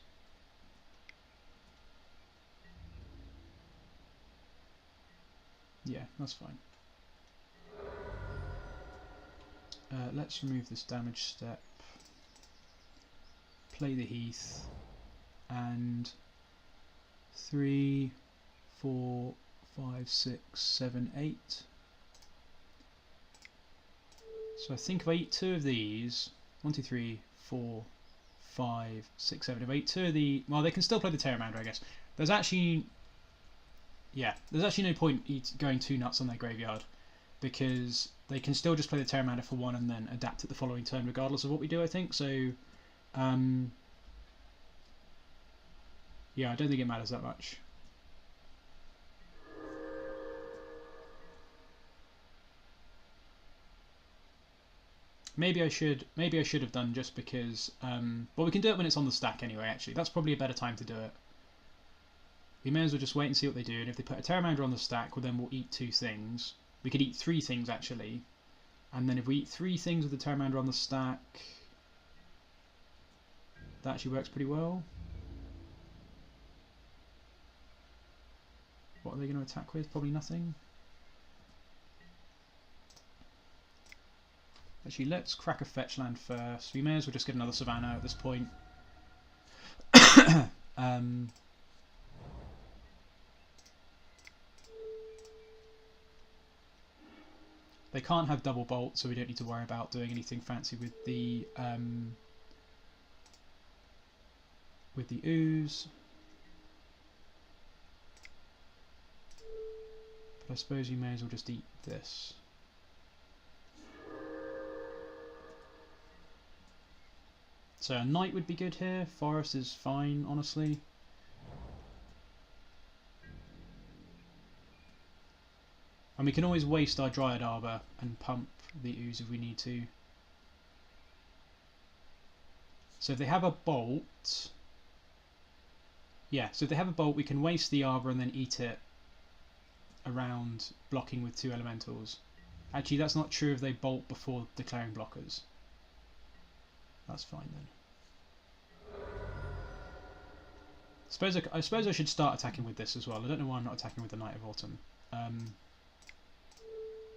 Yeah, that's fine. Let's remove this damage step. Play the Heath. And 3, 4, 5, 6, 7, 8. So I think if I eat 2 of these, 1, 2, 3, 4, 5, 6, 7, if I eat 2 of the... Well, they can still play the Pteramander, I guess. There's actually... Yeah, there's actually no point going too nuts on their graveyard, because they can still just play the Pteramander for 1 and then adapt it the following turn regardless of what we do, I think. So, yeah, I don't think it matters that much. Maybe I should have done just because, well, we can do it when it's on the stack anyway, actually. That's probably a better time to do it. We may as well just wait and see what they do, and if they put a Pteramander on the stack, well, then we'll eat 2 things. We could eat 3 things, actually. And then if we eat 3 things with the Pteramander on the stack, that actually works pretty well. What are they going to attack with? Probably nothing. Actually, let's crack a fetch land first. We may as well just get another Savannah at this point. They can't have double bolt, so we don't need to worry about doing anything fancy with the ooze. But I suppose you may as well just eat this. So a knight would be good here. Forest is fine, honestly. And we can always waste our Dryad Arbor and pump the ooze if we need to. So if they have a bolt... Yeah, so if they have a bolt, we can waste the Arbor and then eat it around blocking with 2 elementals. Actually, that's not true if they bolt before declaring blockers. That's fine then. I suppose I should start attacking with this as well. I don't know why I'm not attacking with the Knight of Autumn.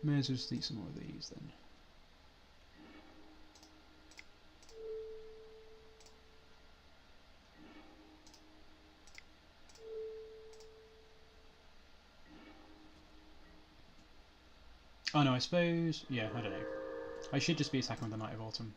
May as well just eat some more of these then. Oh no, I suppose... Yeah, I don't know. I should just be attacking with the Knight of Autumn.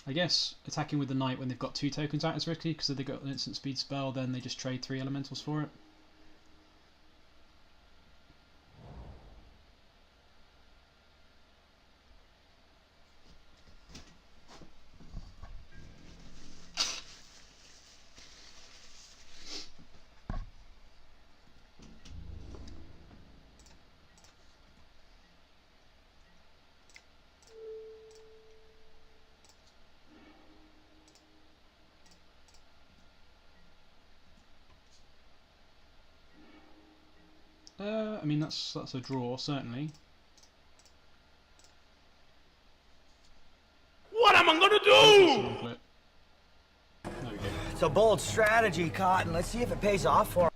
I guess attacking with the Knight when they've got 2 tokens out is risky, because if they've got an instant speed spell, then they just trade 3 elementals for it. I mean, that's a draw, certainly. What am I gonna do? There we go. It's a bold strategy, Cotton. Let's see if it pays off for him.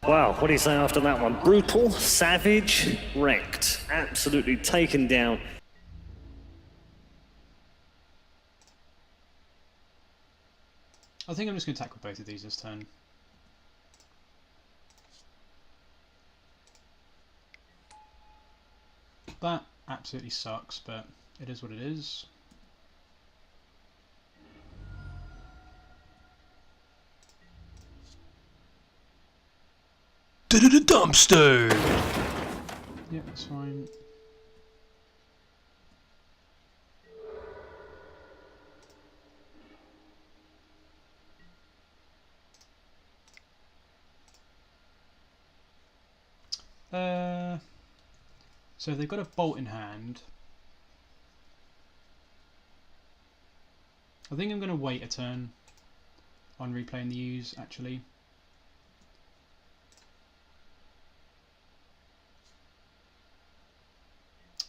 Wow, what do you say after that one? Brutal, savage, wrecked. Absolutely taken down. I think I'm just going to attack with both of these this turn. That absolutely sucks, but it is what it is. to the dumpster. Yeah, that's fine. So they've got a bolt in hand. I think I'm going to wait a turn on replaying the Ooze, actually.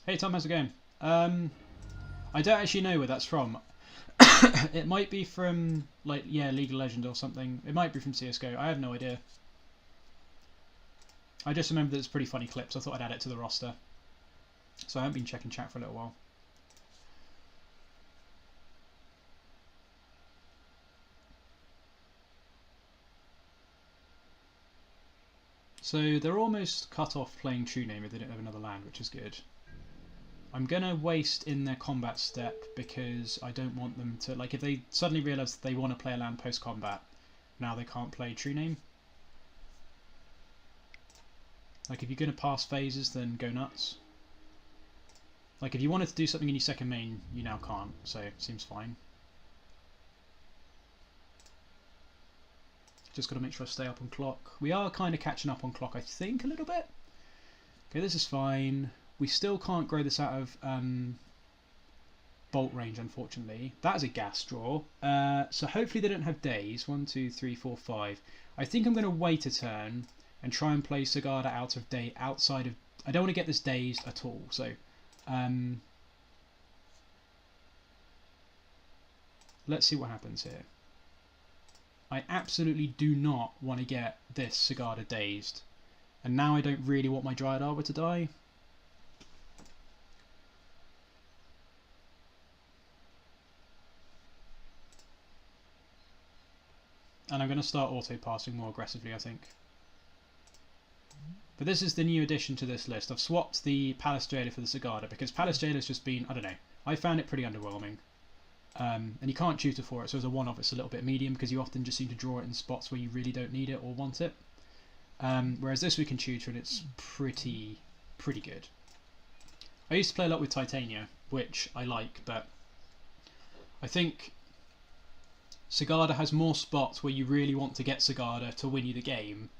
Hey Tom, how's it going? I don't actually know where that's from. It might be from, like, yeah, League of Legends or something. It might be from CSGO. I have no idea. I just remember that it's a pretty funny clip, so I thought I'd add it to the roster. So I haven't been checking chat for a little while. So they're almost cut off playing True Name if they don't have another land, which is good. I'm going to waste in their combat step because I don't want them to... Like, if they suddenly realise that they want to play a land post-combat, now they can't play True Name. Like, if you're going to pass phases, then go nuts. Like, if you wanted to do something in your second main, you now can't, so it seems fine. Just got to make sure I stay up on clock. We are kind of catching up on clock, I think, a little bit. Okay, this is fine. We still can't grow this out of bolt range, unfortunately. That is a gas draw. So hopefully they don't have days. 1, 2, 3, 4, 5. I think I'm going to wait a turn and try and play Sigarda out of day outside of... I don't want to get this dazed at all, so... let's see what happens here. I absolutely do not want to get this Sigarda dazed. And now I don't really want my Dryad Arbor to die. And I'm going to start auto-passing more aggressively, I think. But this is the new addition to this list. I've swapped the Palace Jailer for the Sigarda because Palace Jailer's just been, I don't know, I found it pretty underwhelming. And you can't tutor for it, so as a one-off it's a little bit medium because you often just seem to draw it in spots where you really don't need it or want it. Whereas this we can tutor and it's pretty good. I used to play a lot with Titania, which I like, but I think Sigarda has more spots where you really want to get Sigarda to win you the game,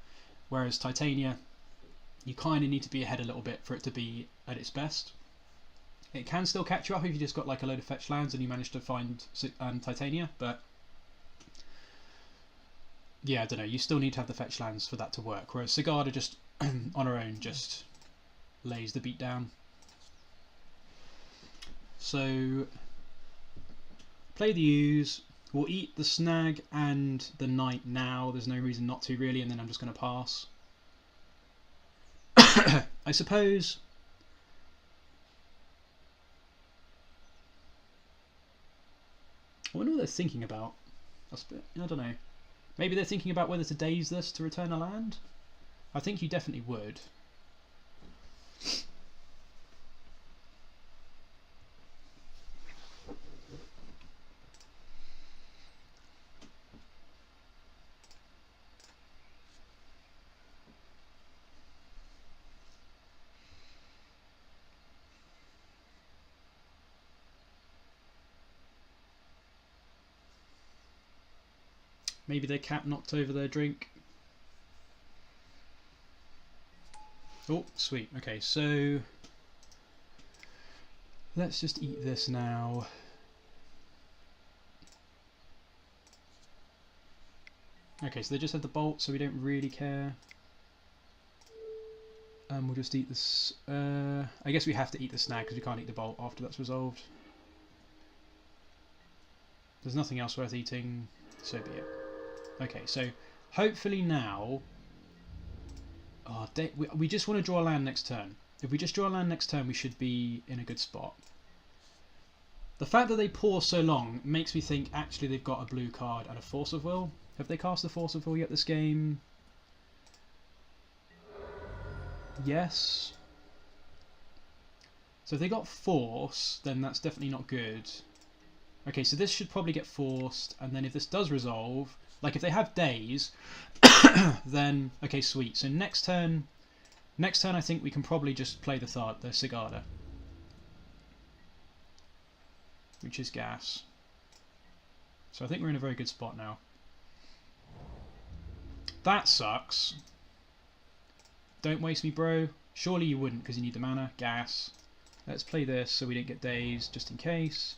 whereas Titania, you kind of need to be ahead a little bit for it to be at its best. It can still catch you up if you just got like a load of fetch lands and you manage to find Titania, but yeah, I don't know, you still need to have the fetch lands for that to work, whereas Sigarda just on her own just lays the beat down. So play the Ooze, we'll eat the Snag and the Knight now, there's no reason not to really, and then I'm just going to pass. I suppose I wonder what they're thinking about. That's a bit, I don't know. Maybe they're thinking about whether to daze this to return a land? I think you definitely would. Maybe their cat knocked over their drink. Oh, sweet. Okay, so let's just eat this now. Okay, so they just have the bolt, so we don't really care. We'll just eat this. I guess we have to eat the Snag because we can't eat the bolt after that's resolved. There's nothing else worth eating, so be it. Okay, so hopefully now... Oh, we just want to draw a land next turn. If we just draw a land next turn, we should be in a good spot. The fact that they pause so long makes me think actually they've got a blue card and a Force of Will. Have they cast the Force of Will yet this game? Yes. So if they got Force, then that's definitely not good. Okay, so this should probably get forced, and then if this does resolve, Like if they have days, then okay, sweet. So next turn I think we can probably just play the Sigarda, which is gas. So I think we're in a very good spot now. That sucks. Don't waste me, bro. Surely you wouldn't, because you need the mana. Gas. Let's play this so we don't get dazed, just in case.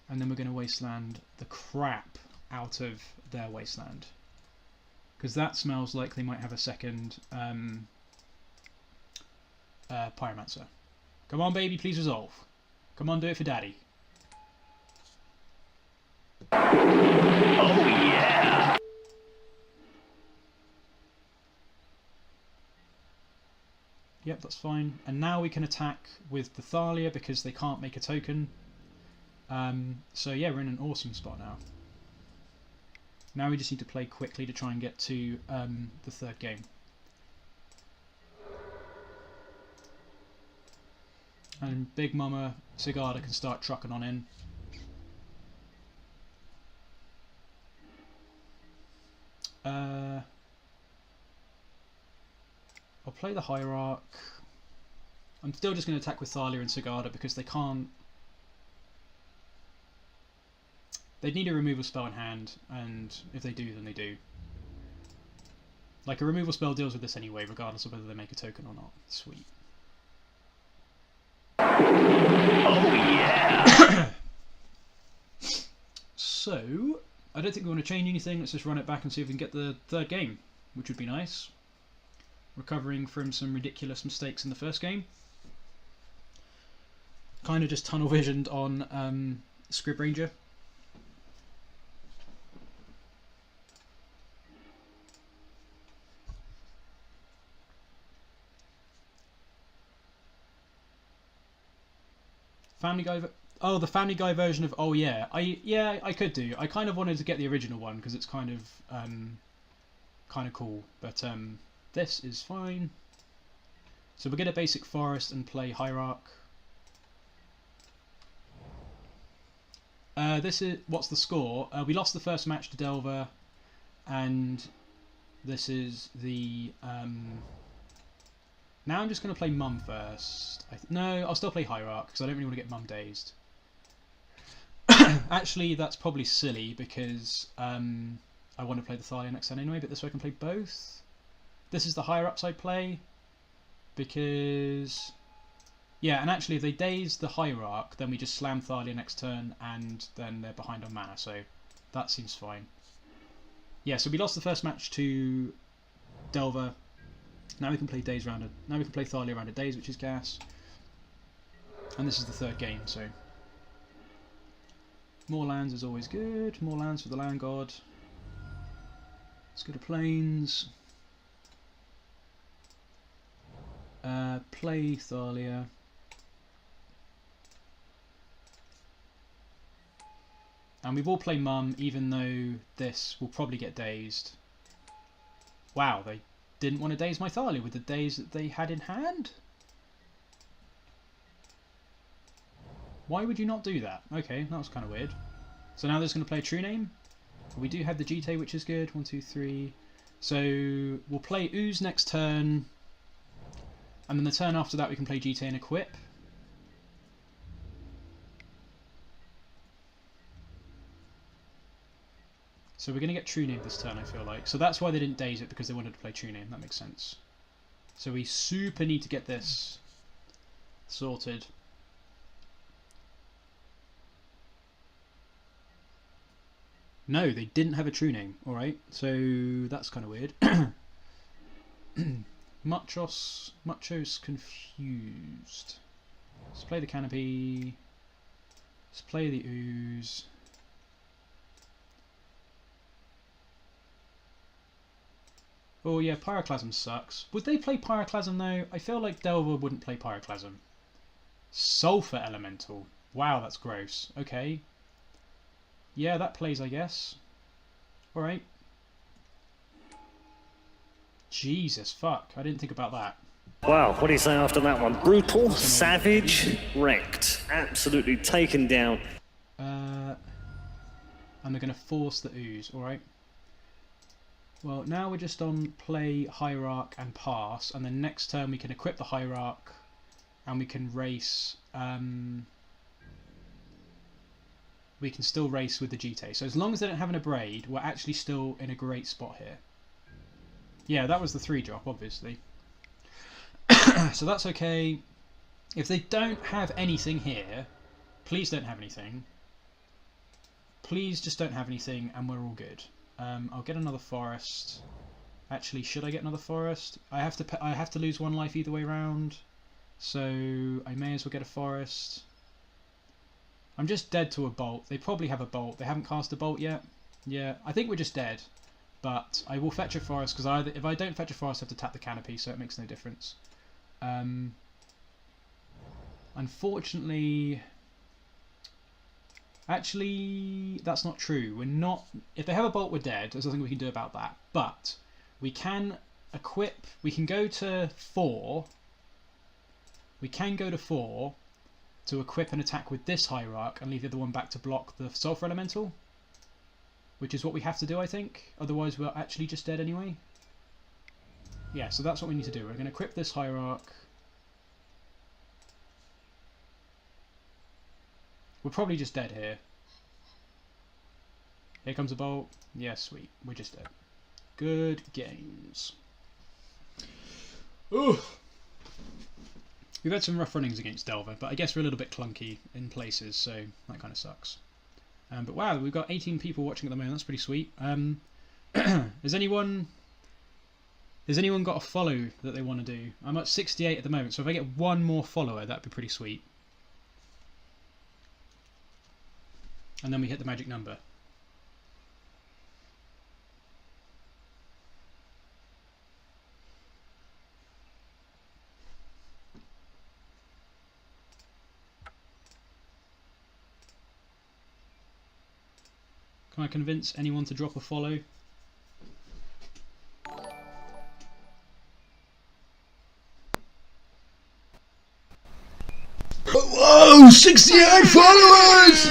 And then we're going to wasteland the crap out of their wasteland, because that smells like they might have a second Pyromancer. Come on, baby, please resolve. Come on, do it for daddy. Oh yeah! Yep, that's fine. And now we can attack with the Thalia because they can't make a token. So yeah, we're in an awesome spot now. Now we just need to play quickly to try and get to the third game. And Big Mama Sigarda can start trucking on in. I'll play the Hierarch. I'm still just going to attack with Thalia and Sigarda because they can't... They'd need a removal spell in hand, and if they do, then they do. Like, a removal spell deals with this anyway, regardless of whether they make a token or not. Sweet. Oh yeah! So, I don't think we want to change anything. Let's just run it back and see if we can get the third game, which would be nice. Recovering from some ridiculous mistakes in the first game. Kind of just tunnel visioned on Scryb Ranger. Family Guy. Oh, the Family Guy version of Oh Yeah. I could do. I kind of wanted to get the original one because it's kind of cool. But this is fine. So we're going to basic forest and play Hierarch. This is what's the score? We lost the first match to Delver, and this is the. Now I'm just going to play Mum first. No, I'll still play Hierarch because I don't really want to get Mum dazed. Actually, that's probably silly because I want to play the Thalia next turn anyway, but this way I can play both. This is the higher upside play because... Yeah, and actually if they daze the Hierarch, then we just slam Thalia next turn and then they're behind on mana, so that seems fine. Yeah, so we lost the first match to Delver. Now we can play Daze round now we can play Thalia round a Daze, which is gas. And this is the third game, so more lands is always good. More lands for the land god. Let's go to plains. Play Thalia. And we've all played Mum, even though this will probably get dazed. Wow, they didn't want to daze my Thalia with the daze that they had in hand? Why would you not do that? Okay, that was kind of weird. So now they're just going to play a true name. We do have the Jitte, which is good. 1, 2, 3. So we'll play Ooze next turn. And then the turn after that we can play Jitte and equip. So we're going to get True Name this turn, I feel like. So that's why they didn't daze it, because they wanted to play True Name. That makes sense. So we super need to get this sorted. No, they didn't have a True Name. Alright, so that's kind of weird. Macho's confused. Let's play the Canopy. Let's play the Ooze. Oh yeah, Pyroclasm sucks. Would they play Pyroclasm though? I feel like Delver wouldn't play Pyroclasm. Sulfur Elemental. Wow, that's gross. Okay. Yeah, that plays, I guess. Alright. Jesus, fuck. I didn't think about that. Wow, what do you say after that one? Brutal, savage, wrecked. Absolutely taken down. And they're going to force the Ooze, alright. Well, now we're just on play Hierarch and pass, and then next turn we can equip the Hierarch, and we can race. We can still race with the Jitte. So as long as they don't have an Abrade, we're actually still in a great spot here. Yeah, that was the 3-drop, obviously. So that's okay. If they don't have anything here, please don't have anything. Please just don't have anything, and we're all good. I'll get another forest. Actually, should I get another forest? I have to lose 1 life either way round, so I may as well get a forest. I'm just dead to a bolt. They probably have a bolt. They haven't cast a bolt yet. Yeah, I think we're just dead. But I will fetch a forest, because if I don't fetch a forest, I have to tap the canopy, so it makes no difference. Unfortunately... Actually, that's not true. We're not... If they have a bolt, we're dead. There's nothing we can do about that. But we can equip... We can go to 4. We can go to 4 to equip an attack with this Hierarch and leave the other one back to block the Sulphur Elemental. Which is what we have to do, I think. Otherwise, we're actually just dead anyway. Yeah, so that's what we need to do. We're going to equip this Hierarch. We're probably just dead here. Here comes a bolt. Yeah, sweet. We're just dead. Good games. Ooh. We've had some rough runnings against Delver, but I guess we're a little bit clunky in places, so that kind of sucks. But wow, we've got 18 people watching at the moment. That's pretty sweet. Has anyone got a follow that they want to do? I'm at 68 at the moment, so if I get 1 more follower, that'd be pretty sweet. And then we hit the magic number. Can I convince anyone to drop a follow? Whoa! 68 followers!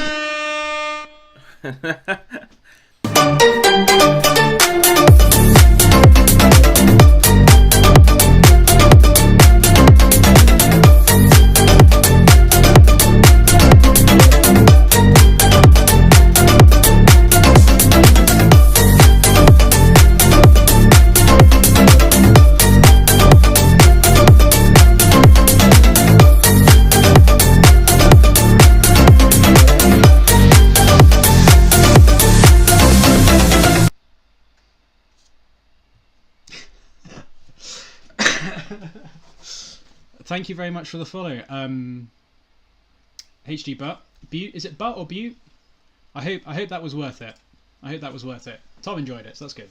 Thank you very much for the follow. HD Butt. Butte, is it Butt or Butte? I hope that was worth it. I hope that was worth it. Tom enjoyed it, so that's good.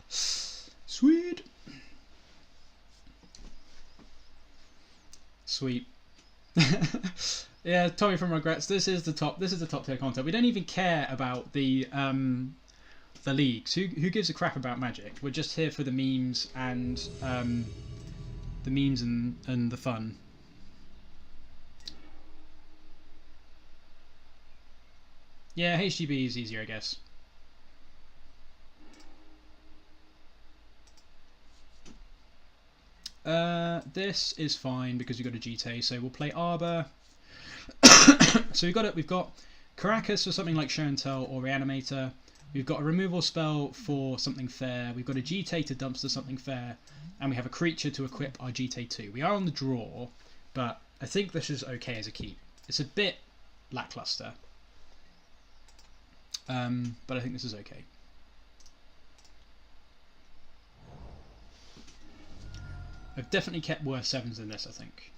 Sweet. Sweet. Yeah, Tommy from Regrets. This is the top tier content. We don't even care about the leagues. Who gives a crap about Magic? We're just here for the memes and the fun. Yeah, HGB is easier, I guess. This is fine because we've got a Jitte, so we'll play Arbor. So we've got Karakas for something like Show and Tell or Reanimator. We've got a removal spell for something fair. We've got a Jitte to dumpster something fair, and we have a creature to equip our Jitte to. We are on the draw, but I think this is okay as a keep. It's a bit lackluster, but I think this is okay. I've definitely kept worse 7s than this, I think.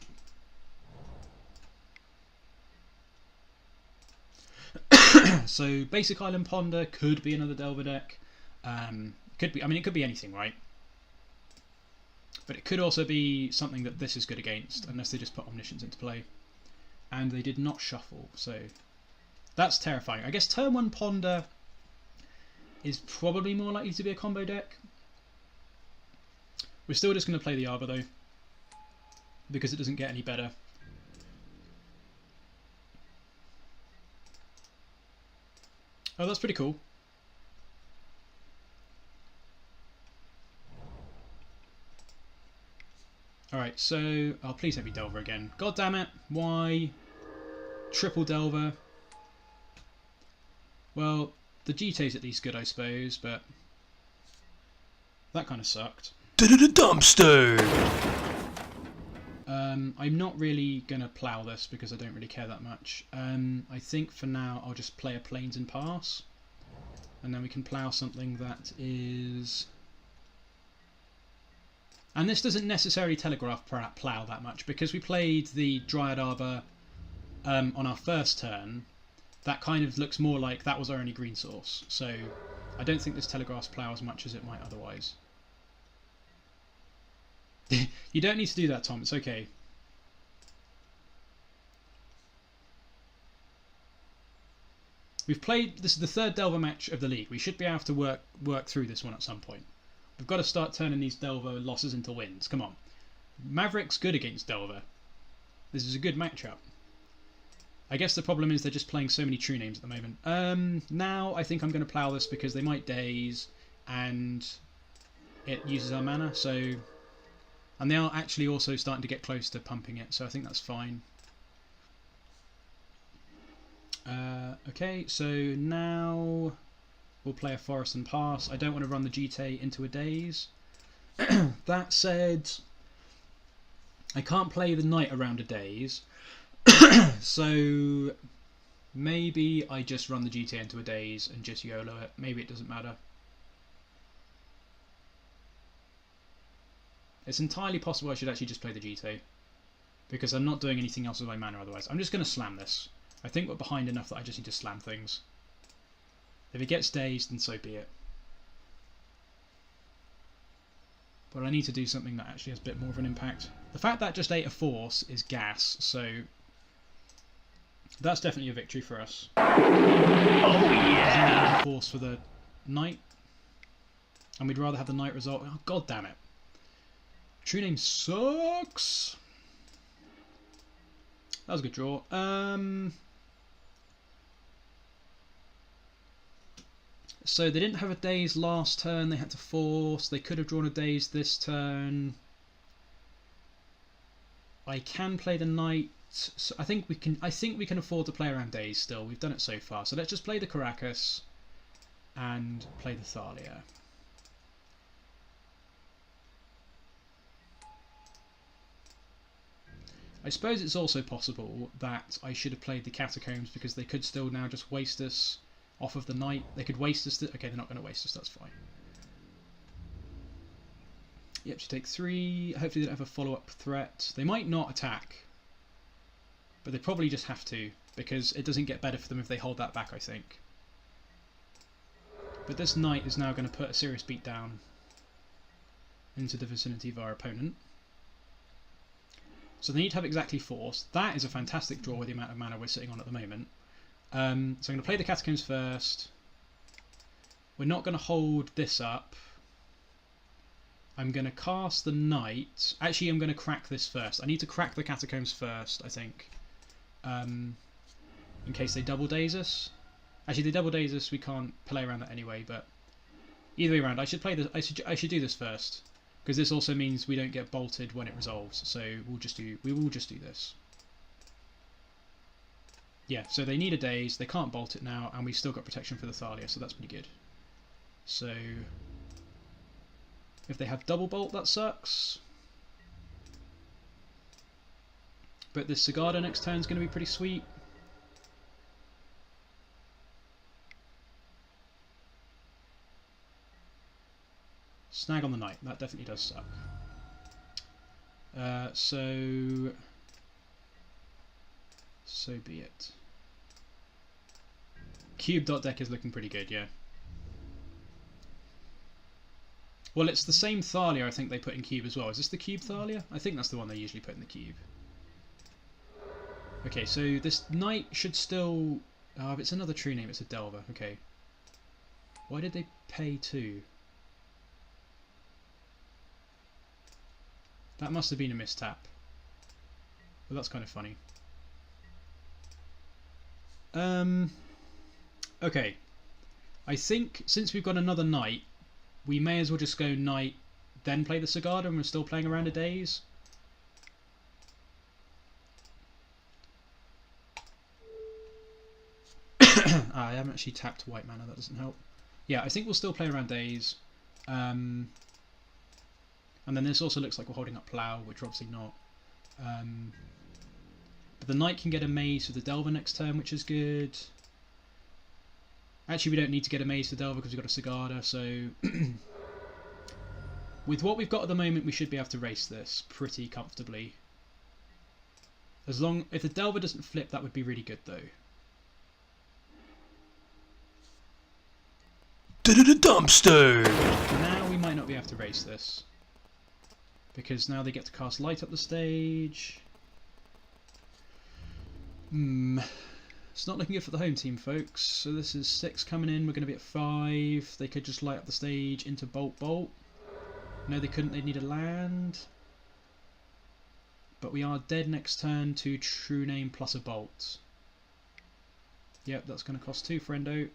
So basic Island Ponder could be another Delver deck. Could be. I mean, it could be anything, right? But it could also be something that this is good against, unless they just put Omniscience into play. And they did not shuffle, so that's terrifying. I guess turn 1 Ponder is probably more likely to be a combo deck. We're still just going to play the Arbor though, because it doesn't get any better. Oh, that's pretty cool. Alright, so... Oh, please let me Delver again. God damn it. Why? Triple Delver. Well, the Jitte's at least good, I suppose, but... that kind of sucked. Dumpster! I'm not really going to plough this because I don't really care that much. I think for now I'll just play a Plains and Pass. And then we can plough something that is... And this doesn't necessarily telegraph plough that much, because we played the Dryad Arbor on our first turn. That kind of looks more like that was our only green source. So I don't think this telegraphs plough as much as it might otherwise. You don't need to do that, Tom. It's okay. We've played... This is the third Delver match of the league. We should be able to work through this one at some point. We've got to start turning these Delver losses into wins. Come on. Maverick's good against Delver. This is a good matchup. I guess the problem is they're just playing so many true names at the moment. Now I think I'm going to plough this because they might daze and it uses our mana. So, and they are actually also starting to get close to pumping it. So I think that's fine. Okay, so now... we'll play a Forest and Pass. I don't want to run the Jitte into a daze. That said, I can't play the Knight around a daze. So maybe I just run the Jitte into a daze and just YOLO it. Maybe it doesn't matter. It's entirely possible I should actually just play the Jitte, because I'm not doing anything else with my mana otherwise. I'm just going to slam this. I think we're behind enough that I just need to slam things. If it gets dazed, then so be it. But I need to do something that actually has a bit more of an impact. The fact that just ate a force is gas, so that's definitely a victory for us. Oh yeah! Force for the Knight, and we'd rather have the Knight result. Oh, god damn it! True name sucks. That was a good draw. So they didn't have a daze last turn, they had to force. They could have drawn a daze this turn. I can play the Knight. So I think we can afford to play around daze still. We've done it so far. So let's just play the Karakas and play the Thalia. I suppose it's also possible that I should have played the Catacombs, because they could still now just waste us off of the Knight. They could waste us. Okay, they're not going to waste us. That's fine. Yep, she take 3. Hopefully they don't have a follow-up threat. They might not attack, but they probably just have to, because it doesn't get better for them if they hold that back, I think. But this Knight is now going to put a serious beat down into the vicinity of our opponent. So they need to have exactly force. That is a fantastic draw with the amount of mana we're sitting on at the moment. So I'm going to play the Catacombs first. We're not going to hold this up. I'm going to cast the Knight. Actually, I'm going to crack this first. I need to crack the Catacombs first, I think. In case they double daze us. Actually, they double daze us, we can't play around that anyway, but either way around, I should play this. I should do this first, because this also means we don't get bolted when it resolves. So we will just do this. Yeah, so they need a daze, they can't bolt it now, and we've still got protection for the Thalia, so that's pretty good. So if they have double bolt, that sucks. But this Sigarda next turn is going to be pretty sweet. Snag on the Knight, that definitely does suck. So be it. Cube dot deck is looking pretty good, yeah. Well, it's the same Thalia I think they put in cube as well. Is this the cube Thalia? I think that's the one they usually put in the cube. Okay, so this Knight should still... Oh, if it's another true name, it's a Delver. Okay. Why did they pay 2? That must have been a mistap. Well, that's kind of funny. Okay. I think since we've got another night, we may as well just go night, then play the Sigarda, and we're still playing around a days. I haven't actually tapped white mana, that doesn't help. Yeah, I think we'll still play around days. And then this also looks like we're holding up Plow, which we're obviously not. But the Knight can get a Maze for the Delver next turn, which is good. Actually, we don't need to get a Maze for Delver because we've got a Sigarda, so... With what we've got at the moment, we should be able to race this pretty comfortably. As long... If the Delver doesn't flip, that would be really good, though. Dumpster! Now we might not be able to race this. Because now they get to cast Light up the stage. It's not looking good for the home team, folks. So this is 6 coming in. We're going to be at 5. They could just light up the stage into Bolt Bolt. No, they couldn't. They'd need a land. But we are dead next turn to True Name plus a Bolt. Yep, that's going to cost 2, friendo.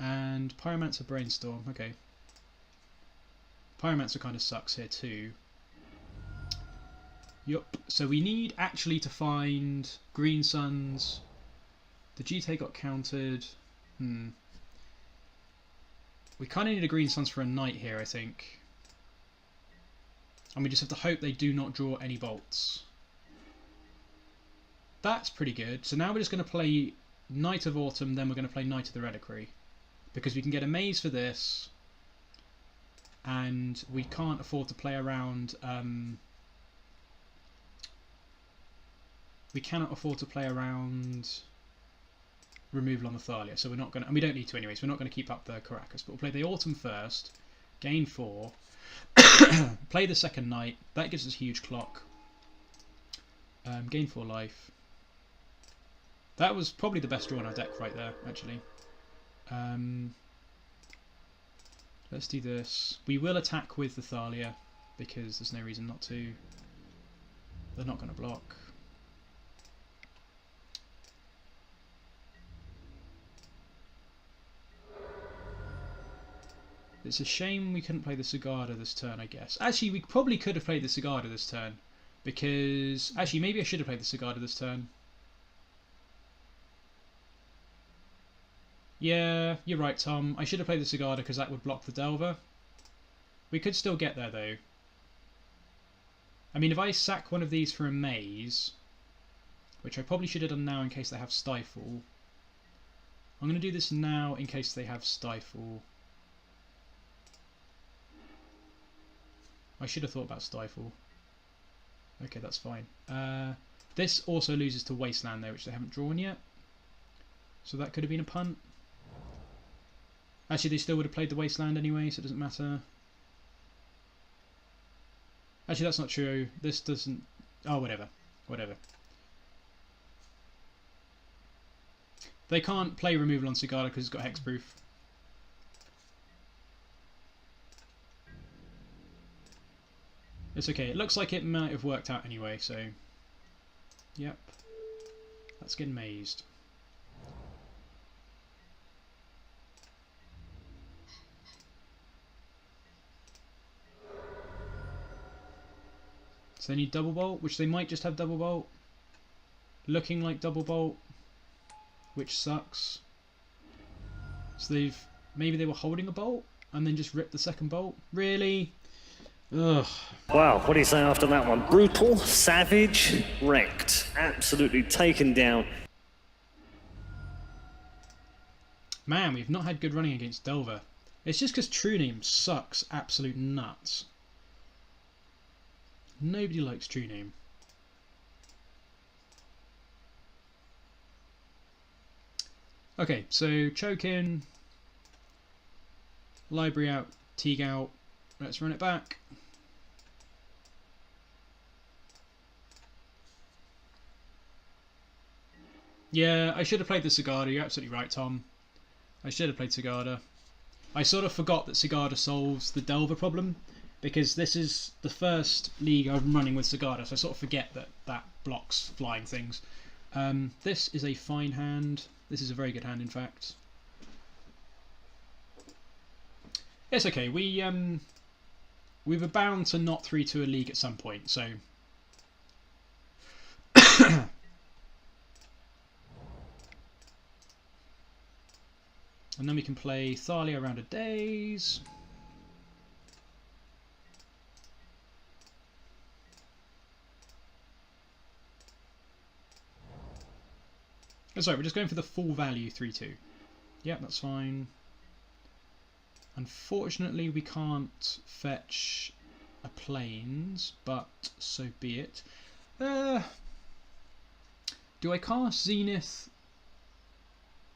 And Pyromancer Brainstorm. Okay. Pyromancer kind of sucks here too. Yup. So we need actually to find Green Suns. The Jitte got countered. We kind of need a Green Suns for a Knight here, I think. And we just have to hope they do not draw any bolts. That's pretty good. So now we're just going to play Knight of Autumn, then we're going to play Knight of the Reliquary. Because we can get a Maze for this. And we can't afford to play around... we cannot afford to play around removal on the Thalia, so we're not going to, and we don't need to anyway, so we're not going to keep up the Karakas, but we'll play the Autumn first, gain 4, play the second Knight, that gives us a huge clock, gain 4 life. That was probably the best draw in our deck right there, actually. Let's do this. We will attack with the Thalia, because there's no reason not to. They're not going to block. It's a shame we couldn't play the Sigarda this turn, I guess. Actually, we probably could have played the Sigarda this turn. Because... Actually, maybe I should have played the Sigarda this turn. Yeah, you're right, Tom. I should have played the Sigarda because that would block the Delver. We could still get there, though. I mean, if I sack one of these for a Maze, which I probably should have done now in case they have Stifle. I'm going to do this now in case they have Stifle. I should have thought about Stifle. Okay, that's fine. This also loses to Wasteland, though, which they haven't drawn yet. So that could have been a punt. Actually, they still would have played the Wasteland anyway, so it doesn't matter. Actually, that's not true. This doesn't... Oh, whatever. Whatever. They can't play removal on Sigarda because it's got hexproof. It's okay. It looks like it might have worked out anyway, so... Yep. Let's get mazed. So they need double bolt, which they might just have double bolt. Looking like double bolt, which sucks. So they've... Maybe they were holding a bolt and then just ripped the second bolt? Really? Ugh. Wow, what do you say after that one? Brutal, savage, wrecked. Absolutely taken down. Man, we've not had good running against Delver. It's just because True Name sucks absolute nuts. Nobody likes True Name. Okay, so choke in, library out, Teeg out. Let's run it back. Yeah, I should have played the Sigarda. You're absolutely right, Tom. I should have played Sigarda. I sort of forgot that Sigarda solves the Delver problem, because this is the first league I'm running with Sigarda, so I sort of forget that that blocks flying things. This is a fine hand. This is a very good hand, in fact. It's okay. We were bound to not 3-2 a league at some point, so. And then we can play Thalia around a days. Oh, sorry, we're just going for the full value 3-2. Yep, that's fine. Unfortunately, we can't fetch a plains, but so be it. Do I cast Zenith?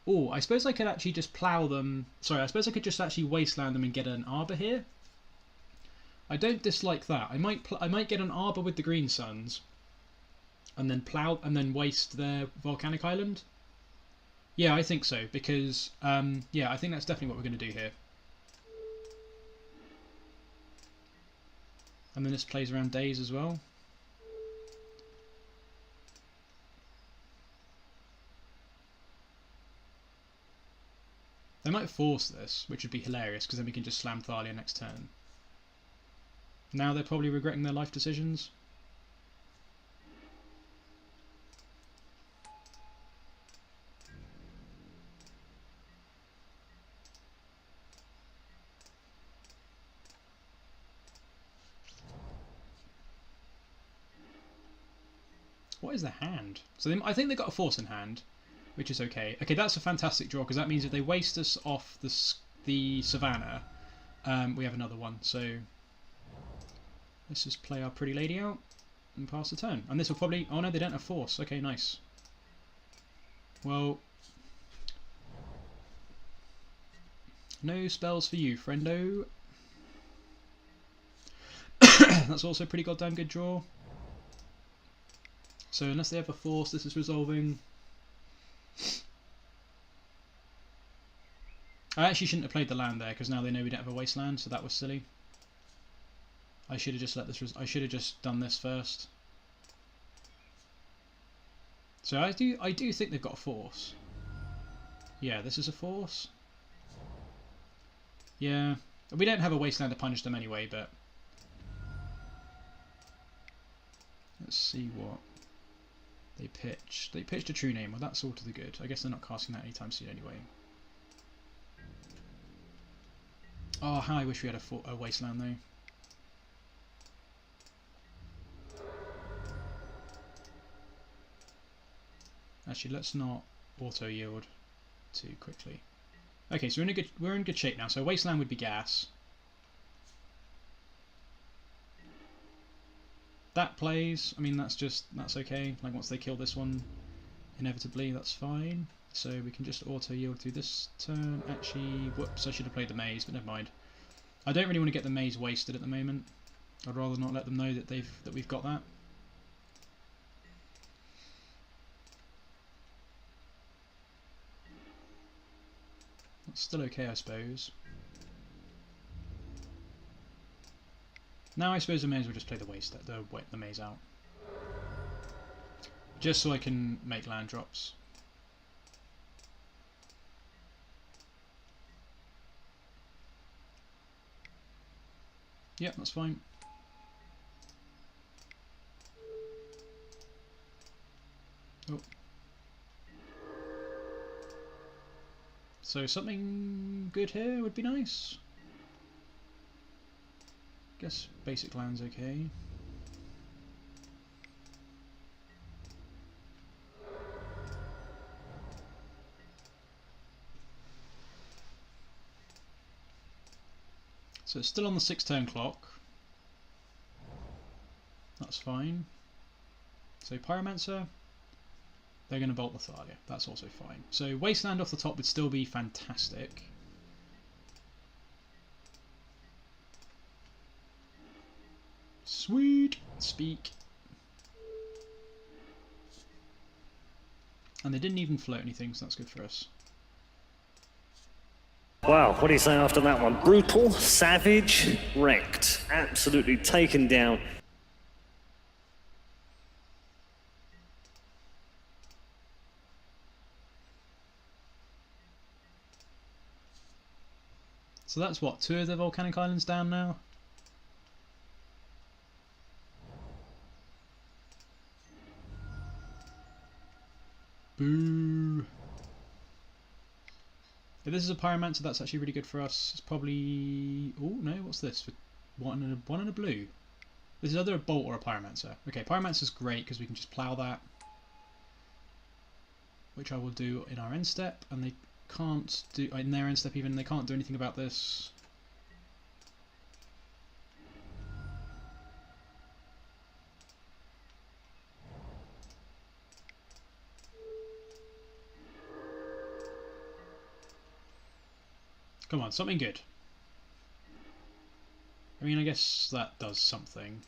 Oh, I suppose I could actually just plough them. Sorry, I suppose I could just actually wasteland them and get an arbor here. I don't dislike that. I might get an arbor with the Green Suns, and then plough and then waste their volcanic island. Yeah, I think so because yeah, I think that's definitely what we're going to do here. And then this plays around days as well. They might force this, which would be hilarious because then we can just slam Thalia next turn. Now they're probably regretting their life decisions. What is the hand? So I think they've got a force in hand, which is okay. Okay, that's a fantastic draw because that means if they waste us off the Savannah, we have another one. So let's just play our pretty lady out and pass the turn. And this will probably... Oh no, they don't have force. Okay, nice. Well, no spells for you, friendo. That's also a pretty goddamn good draw. So unless they have a force, this is resolving. I actually shouldn't have played the land there because now they know we don't have a wasteland, so that was silly. I should have just let this. I should have just done this first. So I do think they've got a force. Yeah, this is a force. Yeah, we don't have a wasteland to punish them anyway, but let's see what they pitch. They pitched a true name. Well, that's all to the good. I guess they're not casting that anytime soon anyway. Oh, how I wish we had a wasteland though. Actually, let's not auto yield too quickly. Okay, so we're in good shape now. So wasteland would be gas. That plays. I mean, that's okay. Like once they kill this one, inevitably, that's fine. So we can just auto yield through this turn. Actually, whoops! I should have played the maze, but never mind. I don't really want to get the maze wasted at the moment. I'd rather not let them know that we've got that. That's still okay, I suppose. Now I suppose I may as well just play the maze out, just so I can make land drops. Yep, that's fine. Oh. So something good here would be nice. Guess basic land's okay. So it's still on the 6-turn clock. That's fine. So Pyromancer, they're going to bolt the Thalia. That's also fine. So Wasteland off the top would still be fantastic. Sweet! Speak. And they didn't even float anything, so that's good for us. Wow, what do you say after that one? Brutal, savage, wrecked. Absolutely taken down. So that's what, 2 of the volcanic islands down now? Boo! If this is a Pyromancer, that's actually really good for us. It's probably... Oh, no, what's this? For one and a blue. This is either a Bolt or a Pyromancer. Okay, Pyromancer's great because we can just plough that. Which I will do in our end step. And they can't do... In their end step even, they can't do anything about this. Come on, something good. I mean, I guess that does something.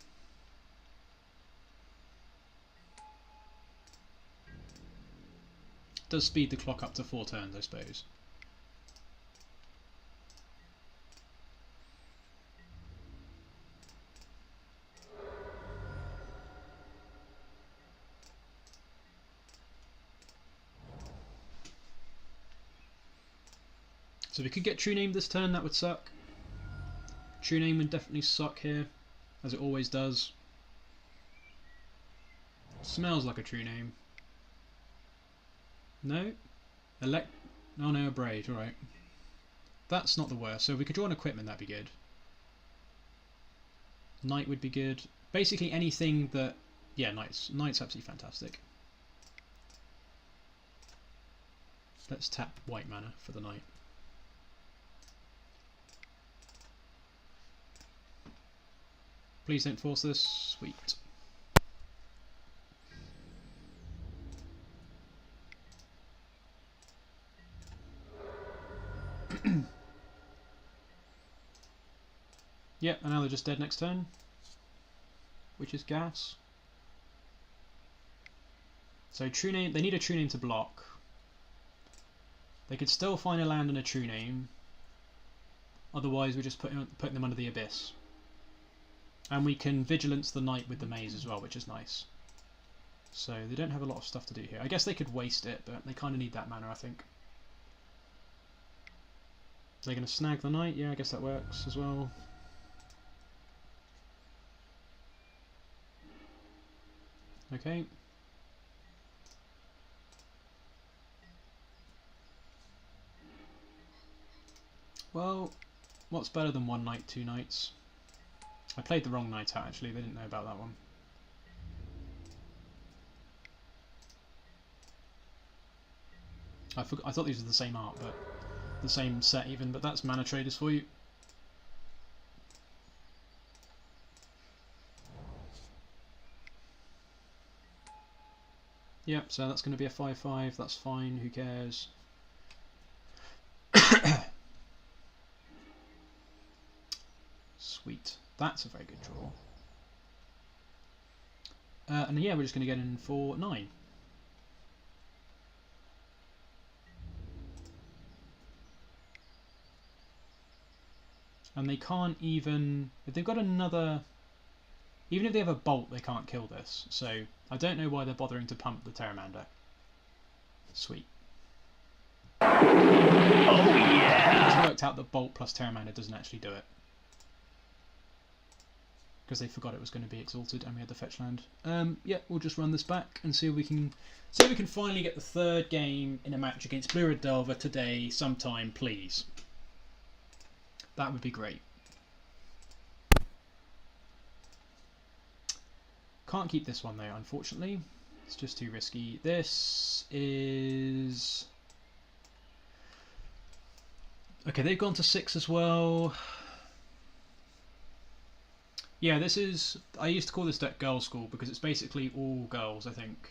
Does speed the clock up to 4 turns, I suppose. So if we could get True Name this turn, that would suck. True Name would definitely suck here, as it always does. Smells like a True Name. No? Oh no, a Braid, alright. That's not the worst. So if we could draw an equipment, that'd be good. Knight would be good. Basically anything that... Yeah, Knight's absolutely fantastic. Let's tap white mana for the Knight. Please don't force this. Sweet. Yep, and now they're just dead next turn. Which is gas. So True Name, they need a True Name to block. They could still find a land and a True Name. Otherwise we're just putting them under the Abyss. And we can Vigilance the Knight with the Maze as well, which is nice. So they don't have a lot of stuff to do here. I guess they could waste it, but they kind of need that mana, I think. They're going to snag the Knight? Yeah, I guess that works as well. Okay. Well, what's better than 1 Knight, 2 Knights? I played the wrong Knight out, actually. They didn't know about that one. I thought these were the same art, but the same set even, but that's Mana Traders for you. Yep, so that's going to be a 5/5, that's fine, who cares? Sweet, that's a very good draw. And yeah, we're just going to get in for 9. And they can't even... If they've got another... Even if they have a bolt, they can't kill this. So I don't know why they're bothering to pump the Pteramander. Sweet. Oh yeah! It's worked out that bolt plus Pteramander doesn't actually do it. Because they forgot it was going to be exalted and we had the fetch land. Yeah, we'll just run this back and see if we can finally get the 3rd game in a match against Blue Red Delver today sometime, please. That would be great. Can't keep this one though, unfortunately. It's just too risky. This is... Okay, they've gone to 6 as well. Yeah, this is... I used to call this deck Girl School because it's basically all girls, I think.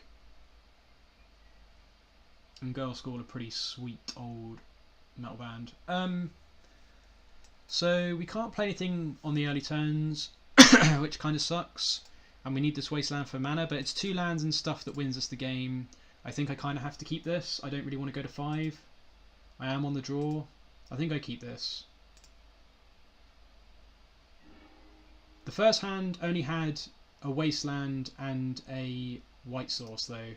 And Girl School are pretty sweet old metal band. So we can't play anything on the early turns, which kind of sucks. And we need this Wasteland for mana, but it's 2 lands and stuff that wins us the game. I think I kind of have to keep this. I don't really want to go to 5. I am on the draw. I think I keep this. The first hand only had a Wasteland and a White Source though.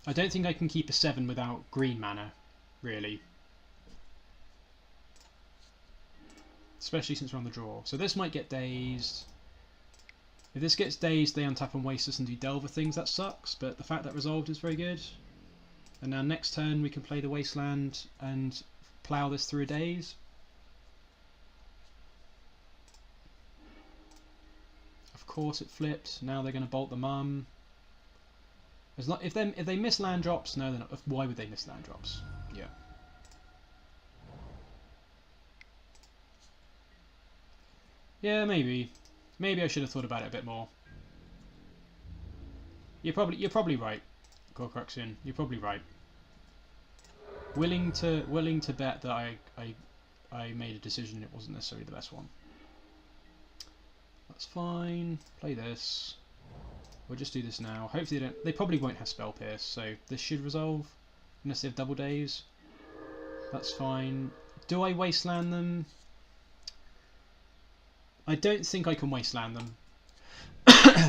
I don't think I can keep a 7 without green mana, really. Especially since we're on the draw. So this might get dazed. If this gets dazed, they untap and waste us and do Delver things, that sucks. But the fact that resolved is very good. And now next turn we can play the Wasteland and plough this through a daze. Of course it flipped. Now they're going to bolt the mum. If they miss land drops, no, they're not. Why would they miss land drops? Yeah. Yeah, maybe. Maybe I should have thought about it a bit more. You're probably right, Gorkruxian. You're probably right. Willing to bet that I made a decision it wasn't necessarily the best one. That's fine. Play this. We'll just do this now. Hopefully they probably won't have Spell Pierce, so this should resolve. Unless they have double days. That's fine. Do I wasteland them? I don't think I can wasteland them.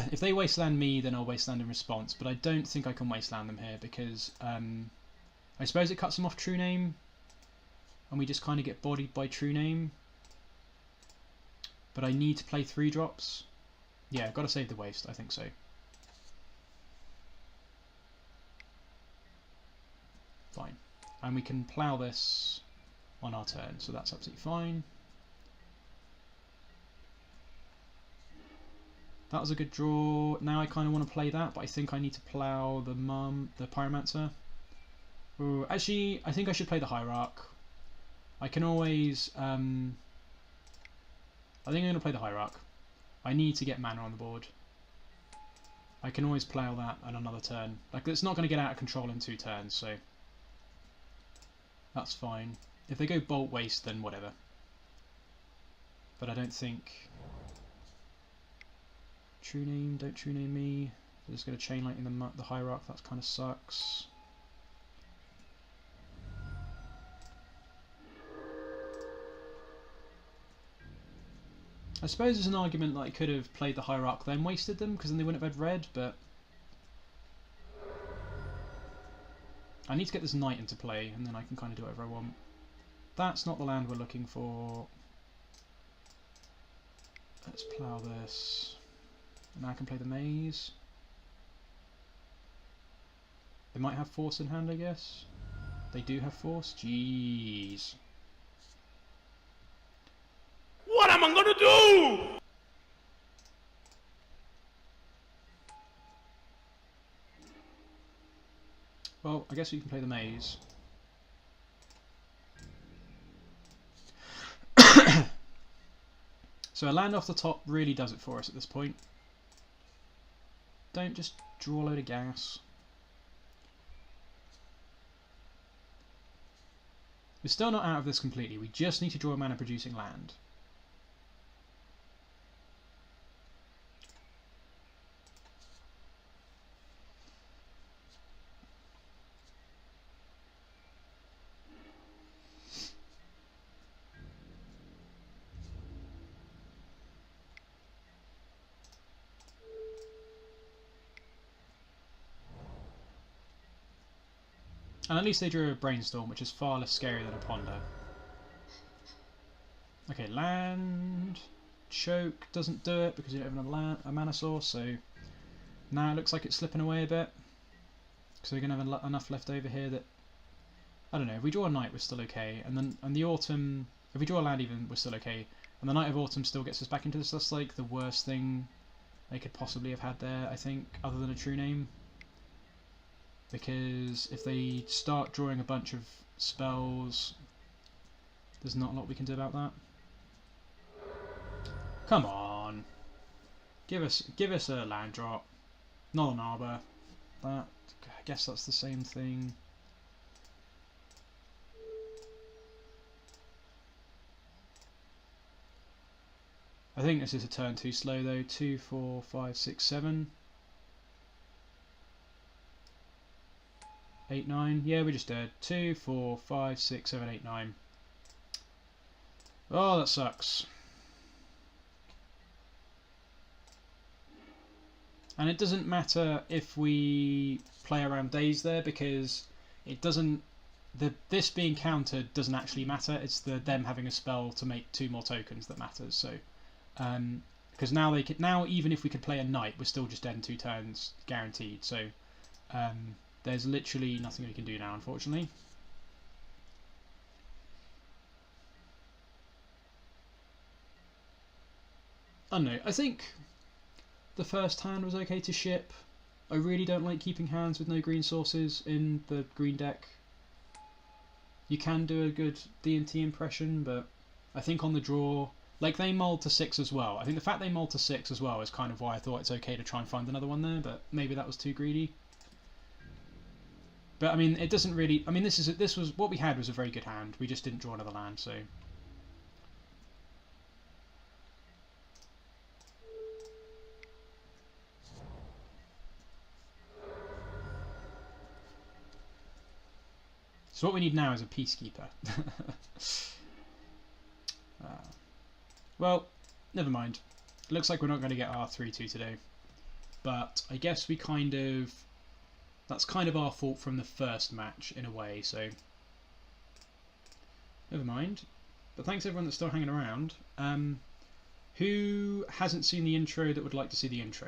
If they wasteland me, then I'll wasteland in response, but I don't think I can wasteland them here because I suppose it cuts them off True Name, and we just kind of get bodied by True Name. But I need to play 3 drops. Yeah, I've got to save the waste, I think so. Fine. And we can plough this on our turn, so that's absolutely fine. That was a good draw. Now I kind of want to play that, but I think I need to plough the Pyromancer. Ooh, actually, I think I should play the Hierarch. I can always... I think I'm going to play the Hierarch. I need to get mana on the board. I can always plough that on another turn. Like, it's not going to get out of control in 2 turns, so... That's fine. If they go Bolt Waste, then whatever. But I don't think... True Name, don't True Name me. They're just going to Chain Lightning the Hierarch, that kind of sucks. I suppose there's an argument that I could have played the Hierarch then wasted them, because then they wouldn't have had red, but... I need to get this Knight into play, and then I can kind of do whatever I want. That's not the land we're looking for. Let's plough this. Now I can play the Maze. They might have Force in hand, I guess. They do have Force? Jeez. What am I gonna do? Well, I guess we can play the Maze. So a land off the top really does it for us at this point. Don't just draw a load of gas. We're still not out of this completely. We just need to draw a mana producing land. And at least they drew a Brainstorm, which is far less scary than a Ponder. Okay, land. Choke doesn't do it because you don't have a mana source, so now it looks like it's slipping away a bit. So we're going to have enough left over here that... I don't know, if we draw a Knight, we're still okay. And the Autumn... If we draw a land even, we're still okay. And the Knight of Autumn still gets us back into this. That's like the worst thing they could possibly have had there, I think, other than a True Name. Because if they start drawing a bunch of spells, there's not a lot we can do about that. Come on, give us a land drop, not an arbor. That, I guess that's the same thing. I think this is a turn too slow though. 2, 4, 5, 6, 7. 8, 9. Yeah, we're just dead. 2, 4, 5, 6, 7, 8, 9. Oh, that sucks. And it doesn't matter if we play around days there, because it doesn't. This being countered doesn't actually matter. It's them having a spell to make 2 more tokens that matters. So, because now even if we could play a night, we're still just dead in 2 turns guaranteed. So, there's literally nothing we can do now, unfortunately. I don't know. I think the first hand was okay to ship. I really don't like keeping hands with no green sources in the green deck. You can do a good D&T impression, but I think on the draw, like they mulled to 6 as well. I think the fact they mulled to 6 as well is kind of why I thought it's okay to try and find another one there, but maybe that was too greedy. But I mean, it doesn't really. I mean, this was what we had was a very good hand. We just didn't draw another land, so. So what we need now is a Peacekeeper. Well, never mind. It looks like we're not going to get our 3-2 today. But I guess we kind of... That's kind of our fault from the first match, in a way, so... Never mind. But thanks everyone that's still hanging around. Who hasn't seen the intro that would like to see the intro?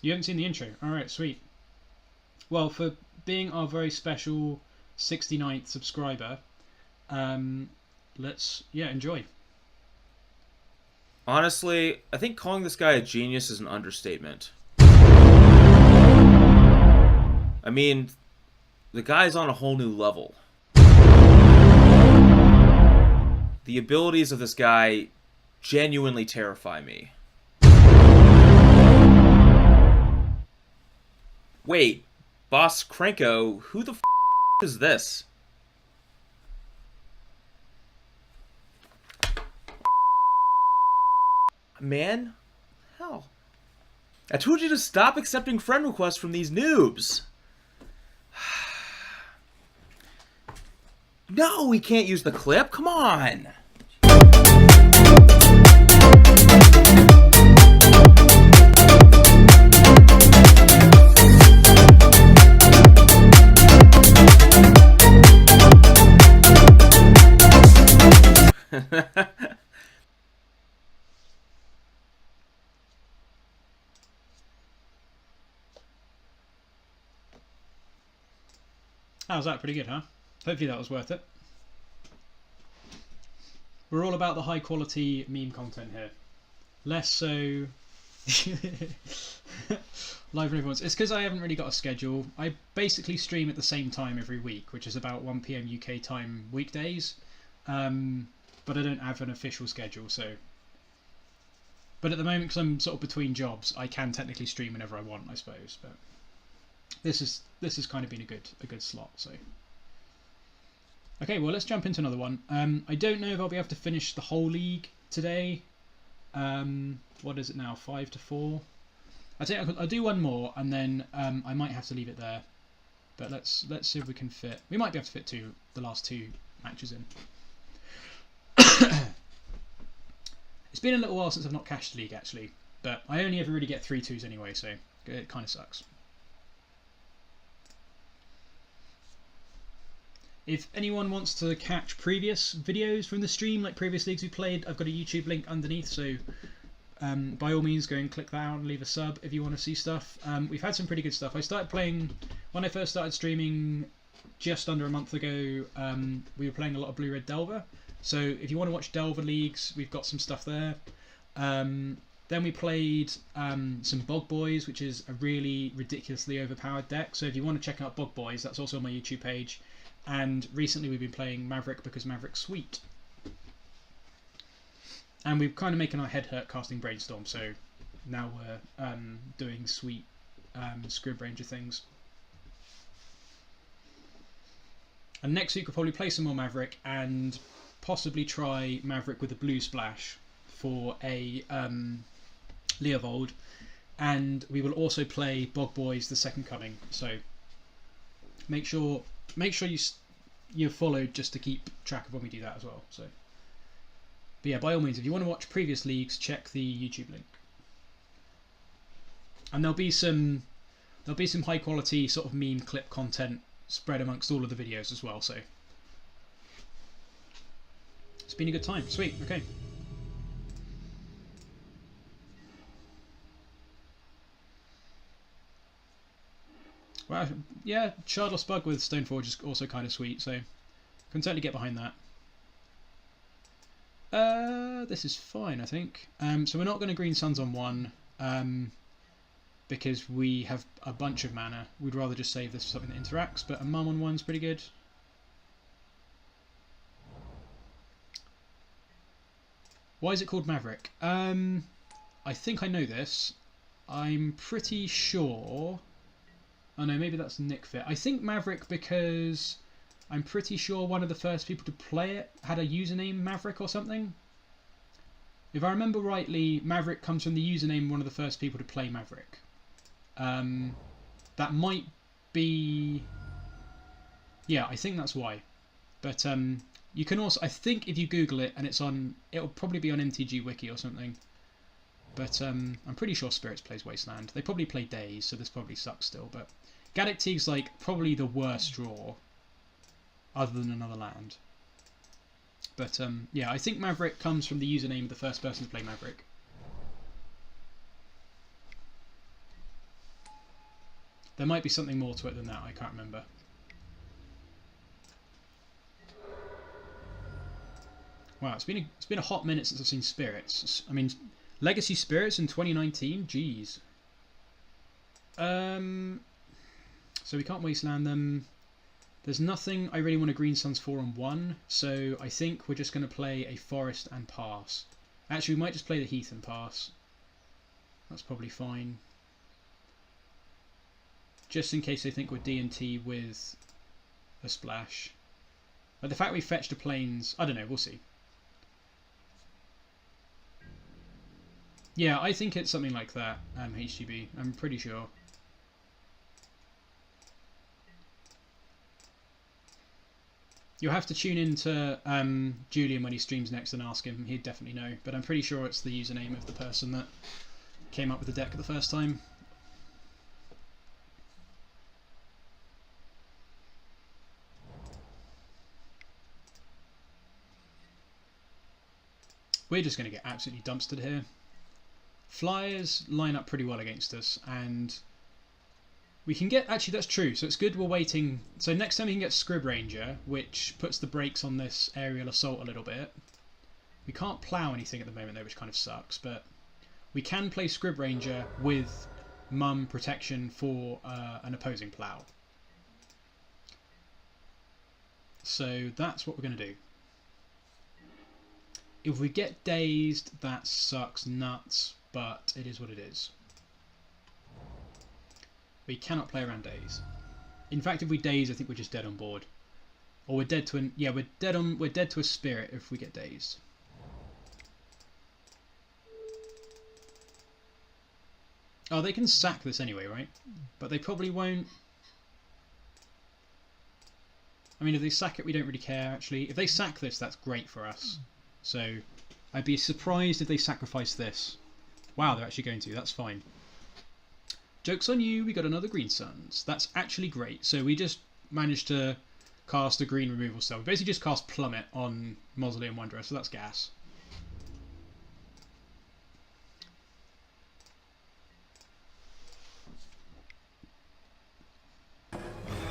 You haven't seen the intro? Alright, sweet. Well, for being our very special 69th subscriber, let's, enjoy. Honestly, I think calling this guy a genius is an understatement. I mean, the guy's on a whole new level. The abilities of this guy genuinely terrify me. Wait, BossKrenko, who the f*** is this? Man? Hell. I told you to stop accepting friend requests from these noobs. No, we can't use the clip. Come on. How's that? Pretty good, huh? Hopefully that was worth it. We're all about the high quality meme content here. Less so live everyone's. It's because I haven't really got a schedule. I basically stream at the same time every week, which is about 1 PM UK time weekdays. But I don't have an official schedule, so. But at the moment, because I'm sort of between jobs, I can technically stream whenever I want, I suppose. But this has kind of been a good slot, so. Okay, well, let's jump into another one. I don't know if I'll be able to finish the whole league today. What is it now? 5-4. I think I'll do one more, and then I might have to leave it there. But let's see if we can fit. We might be able to fit the last 2 matches in. It's been a little while since I've not cashed the league, actually, but I only ever really get 3-2s anyway, so it kind of sucks. If anyone wants to catch previous videos from the stream, like previous leagues we played, I've got a YouTube link underneath, so by all means go and click that out and leave a sub if you want to see stuff. We've had some pretty good stuff. I started playing, when I first started streaming just under a month ago, we were playing a lot of Blue Red Delver. So if you want to watch Delver leagues, we've got some stuff there. Then we played some Bog Boys, which is a really ridiculously overpowered deck. So if you want to check out Bog Boys, that's also on my YouTube page. And recently we've been playing Maverick because Maverick's sweet. And we're kind of making our head hurt casting Brainstorm, so now we're doing sweet Scryb Ranger things. And next week we'll probably play some more Maverick and possibly try Maverick with a blue splash for a Leovold, and we will also play Bog Boys the Second Coming. So make sure you're followed just to keep track of when we do that as well. So, but yeah, by all means, if you want to watch previous leagues, check the YouTube link. And there'll be some high quality sort of meme clip content spread amongst all of the videos as well. So it's been a good time. Sweet. Okay. Well, yeah, Shardless Bug with Stoneforge is also kind of sweet, so can totally get behind that. This is fine, I think. So we're not going to Green Suns on 1, because we have a bunch of mana. We'd rather just save this for something that interacts, but a Mum on 1's pretty good. Why is it called Maverick? I think I know this. I'm pretty sure... Oh no, maybe that's Nick Fit. I think Maverick because I'm pretty sure one of the first people to play it had a username Maverick or something. If I remember rightly, Maverick comes from the username of one of the first people to play Maverick. That might be... Yeah, I think that's why. But you can also... I think if you Google it and it's on... It'll probably be on MTG Wiki or something. But I'm pretty sure Spirits plays Wasteland. They probably play Days, so this probably sucks still. But Gaddock Teeg's like probably the worst draw, other than another land. But yeah, I think Maverick comes from the username of the first person to play Maverick. There might be something more to it than that. I can't remember. Wow, it's been a hot minute since I've seen Spirits. I mean, Legacy Spirits in 2019? Jeez. So we can't Wasteland them. There's nothing I really want to Green Suns for on 1, so I think we're just going to play a Forest and pass. Actually, we might just play the Heath and pass. That's probably fine. Just in case they think we're D&T with a splash. But the fact we fetched a Plains, I don't know, we'll see. Yeah, I think it's something like that, HGB. I'm pretty sure. You'll have to tune in to Julian when he streams next and ask him. He'd definitely know. But I'm pretty sure it's the username of the person that came up with the deck the first time. We're just going to get absolutely dumpstered here. Flyers line up pretty well against us, and we can get... Actually, that's true, so it's good we're waiting. So next time we can get Scryb Ranger, which puts the brakes on this aerial assault a little bit. We can't plough anything at the moment, though, which kind of sucks, but we can play Scryb Ranger with Mum protection for an opposing plough. So that's what we're going to do. If we get dazed, that sucks nuts, but it is what it is. We cannot play around daze. In fact, if we daze, I think we're just dead on board. Or we're dead to an... Yeah, we're dead to a spirit if we get dazed. Oh, they can sack this anyway, right? But they probably won't... I mean, if they sack it, we don't really care, actually. If they sack this, that's great for us. So, I'd be surprised if they sacrifice this. Wow, they're actually going to. That's fine. Joke's on you, we got another Green Suns. That's actually great. So we just managed to cast a green removal spell. We basically just cast Plummet on Mausoleum Wanderer, so that's gas.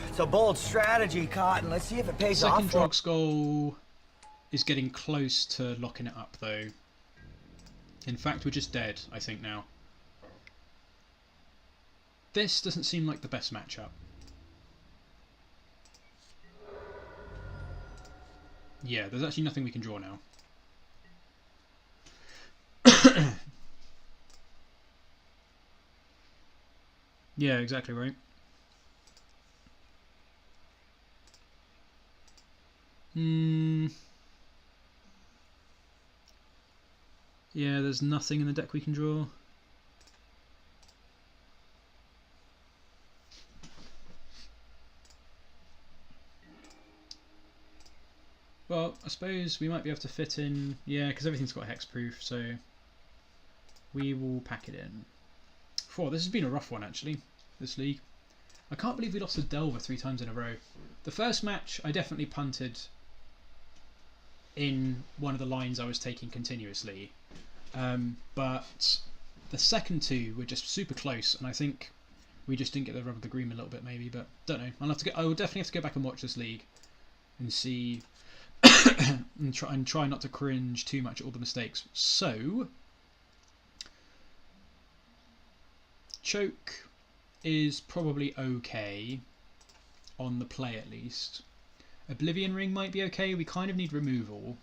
It's a bold strategy, Cotton. Let's see if it pays off. Second Drog Skull is getting close to locking it up, though. In fact, we're just dead, I think, now. This doesn't seem like the best matchup. Yeah, there's actually nothing we can draw now. Yeah, exactly right. Yeah, there's nothing in the deck we can draw. Well, I suppose we might be able to fit in... Yeah, because everything's got hexproof, so... We will pack it in. This has been a rough one, actually, this league. I can't believe we lost to Delver 3 times in a row. The first match, I definitely punted in one of the lines I was taking continuously. But the second 2 were just super close, and I think we just didn't get the rub of the green a little bit, maybe. But don't know. I will definitely have to go back and watch this league and see... and try not to cringe too much at all the mistakes. So, choke is probably okay on the play at least. Oblivion Ring might be okay. We kind of need removal.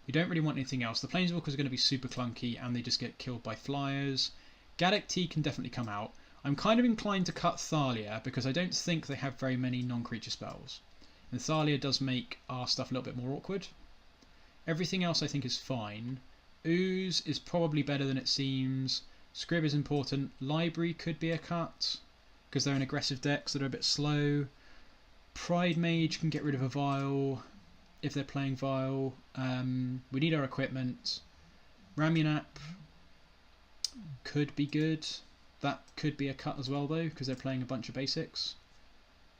We don't really want anything else. The Planeswalkers are going to be super clunky and they just get killed by flyers. Gaddock Teeg can definitely come out. I'm kind of inclined to cut Thalia because I don't think they have very many non-creature spells. And Thalia does make our stuff a little bit more awkward. Everything else I think is fine. Ooze is probably better than it seems. Scryb is important. Library could be a cut because they're an aggressive decks that are a bit slow. Pridemage can get rid of a Vial if they're playing Vial. We need our equipment. Ramunap could be good. That could be a cut as well though because they're playing a bunch of basics.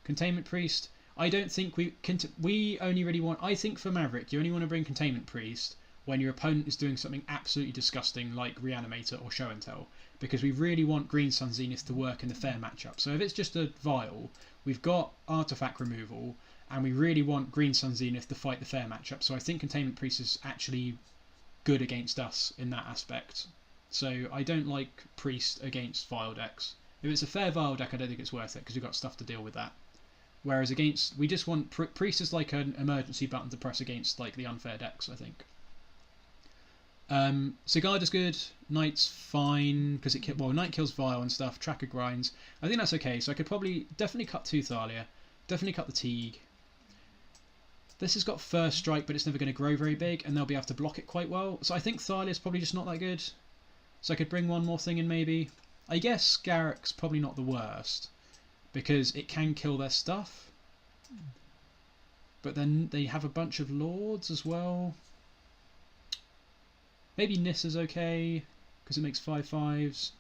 Containment Priest. I don't think we only really want... I think for Maverick, you only want to bring Containment Priest when your opponent is doing something absolutely disgusting like Reanimator or Show and Tell, because we really want Green Sun Zenith to work in the fair matchup. So if it's just a Vial, we've got Artifact removal, and we really want Green Sun Zenith to fight the fair matchup. So I think Containment Priest is actually good against us in that aspect. So I don't like Priest against Vial decks. If it's a fair Vial deck, I don't think it's worth it because we've got stuff to deal with that. Whereas against, we just want Priest is like an emergency button to press against like the unfair decks, I think. Sigarda's good. Knight's fine because it Knight kills Vial and stuff. Tracker grinds. I think that's okay. So I could probably definitely cut 2 Thalia. Definitely cut the Teeg. This has got first strike, but it's never going to grow very big, and they'll be able to block it quite well. So I think Thalia's probably just not that good. So I could bring one more thing in maybe. I guess Garruk's probably not the worst, because it can kill their stuff. But then they have a bunch of lords as well. Maybe Nissa's okay, because it makes 5/5s.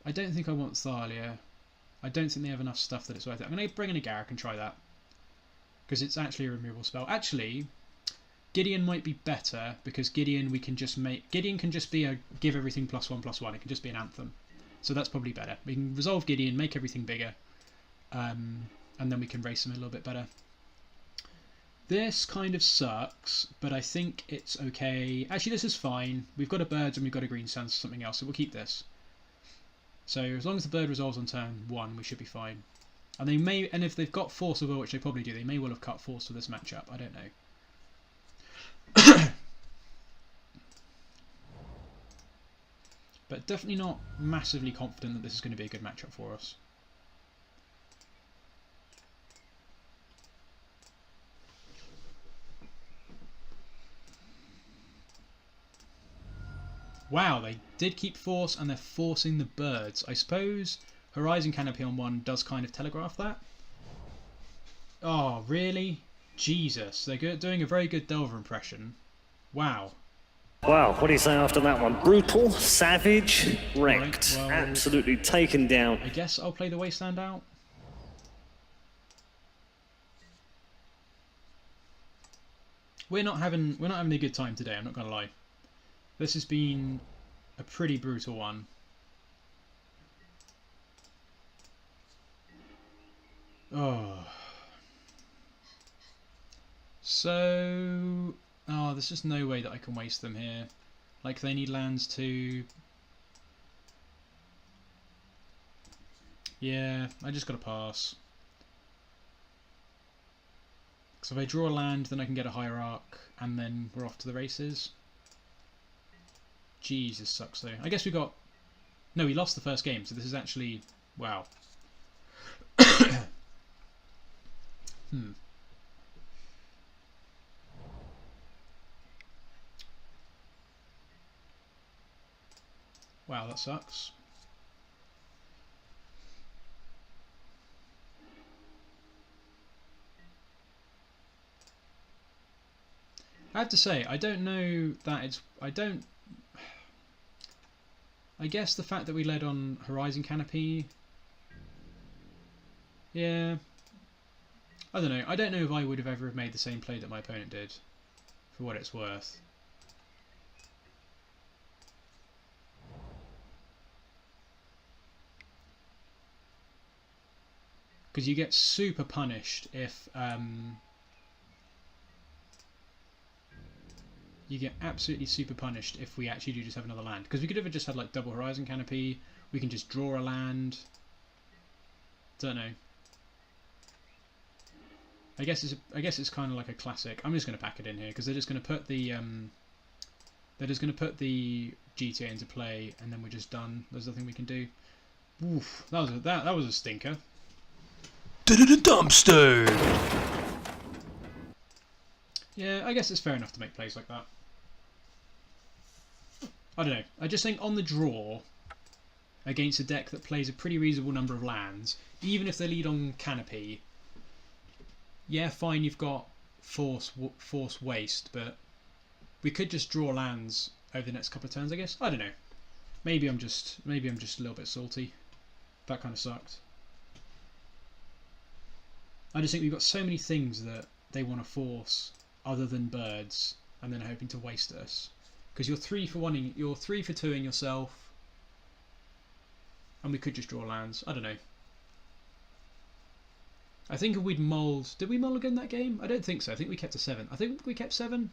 I don't think I want Thalia. I don't think they have enough stuff that it's worth it. I'm going to bring in a Garruk and try that, because it's actually a removal spell. Actually, Gideon might be better, because Gideon can just be a give everything +1/+1. It can just be an Anthem. So that's probably better. We can resolve Gideon, make everything bigger, and then we can race him a little bit better. This kind of sucks, but I think it's okay. Actually, this is fine. We've got a bird and we've got a green sun, something else, so we'll keep this. So as long as the bird resolves on turn 1, we should be fine. And if they've got Force of Will, which they probably do, they may well have cut Force for this matchup. I don't know. But definitely not massively confident that this is going to be a good matchup for us. Wow, they did keep Force and they're forcing the birds. I suppose Horizon Canopy on 1 does kind of telegraph that. Oh, really? Jesus, they're doing a very good Delver impression. Wow. Wow, what do you say after that one? Brutal, savage, wrecked, Right, well, absolutely taken down. I guess I'll play the Wasteland out. We're not having a good time today, I'm not gonna lie. This has been a pretty brutal one. Oh. So... Oh, there's just no way that I can waste them here. Like, they need lands too. Yeah, I just gotta pass. Because if I draw a land, then I can get a Hierarch, and then we're off to the races. Jeez, this sucks though. I guess we got... No, we lost the first game, so this is actually... Wow. Wow, that sucks. I have to say, I don't know that it's... I guess the fact that we led on Horizon Canopy... Yeah... I don't know. I don't know if I would have ever made the same play that my opponent did, for what it's worth. Because you get super punished if... you get absolutely super punished if we actually do just have another land. Because we could have just had like double Horizon Canopy, we can just draw a land. Don't know. I guess it's kind of like a classic. I'm just going to pack it in here because they're just going to put the GTA into play, and then we're just done. There's nothing we can do. Oof, that was a stinker. Dumpster. Yeah, I guess it's fair enough to make plays like that. I don't know. I just think on the draw, against a deck that plays a pretty reasonable number of lands, even if they lead on Canopy. Yeah, fine, you've got force waste, but we could just draw lands over the next couple of turns, I guess. I don't know. Maybe I'm just a little bit salty. That kind of sucked. I just think we've got so many things that they want to force other than birds, and then hoping to waste us. Because you're 3 for 1ing, you're 3 for 2ing yourself, and we could just draw lands. I don't know. I think if we'd mulled... Did we mulligan that game? I don't think so. I think we kept to 7. I think we kept 7.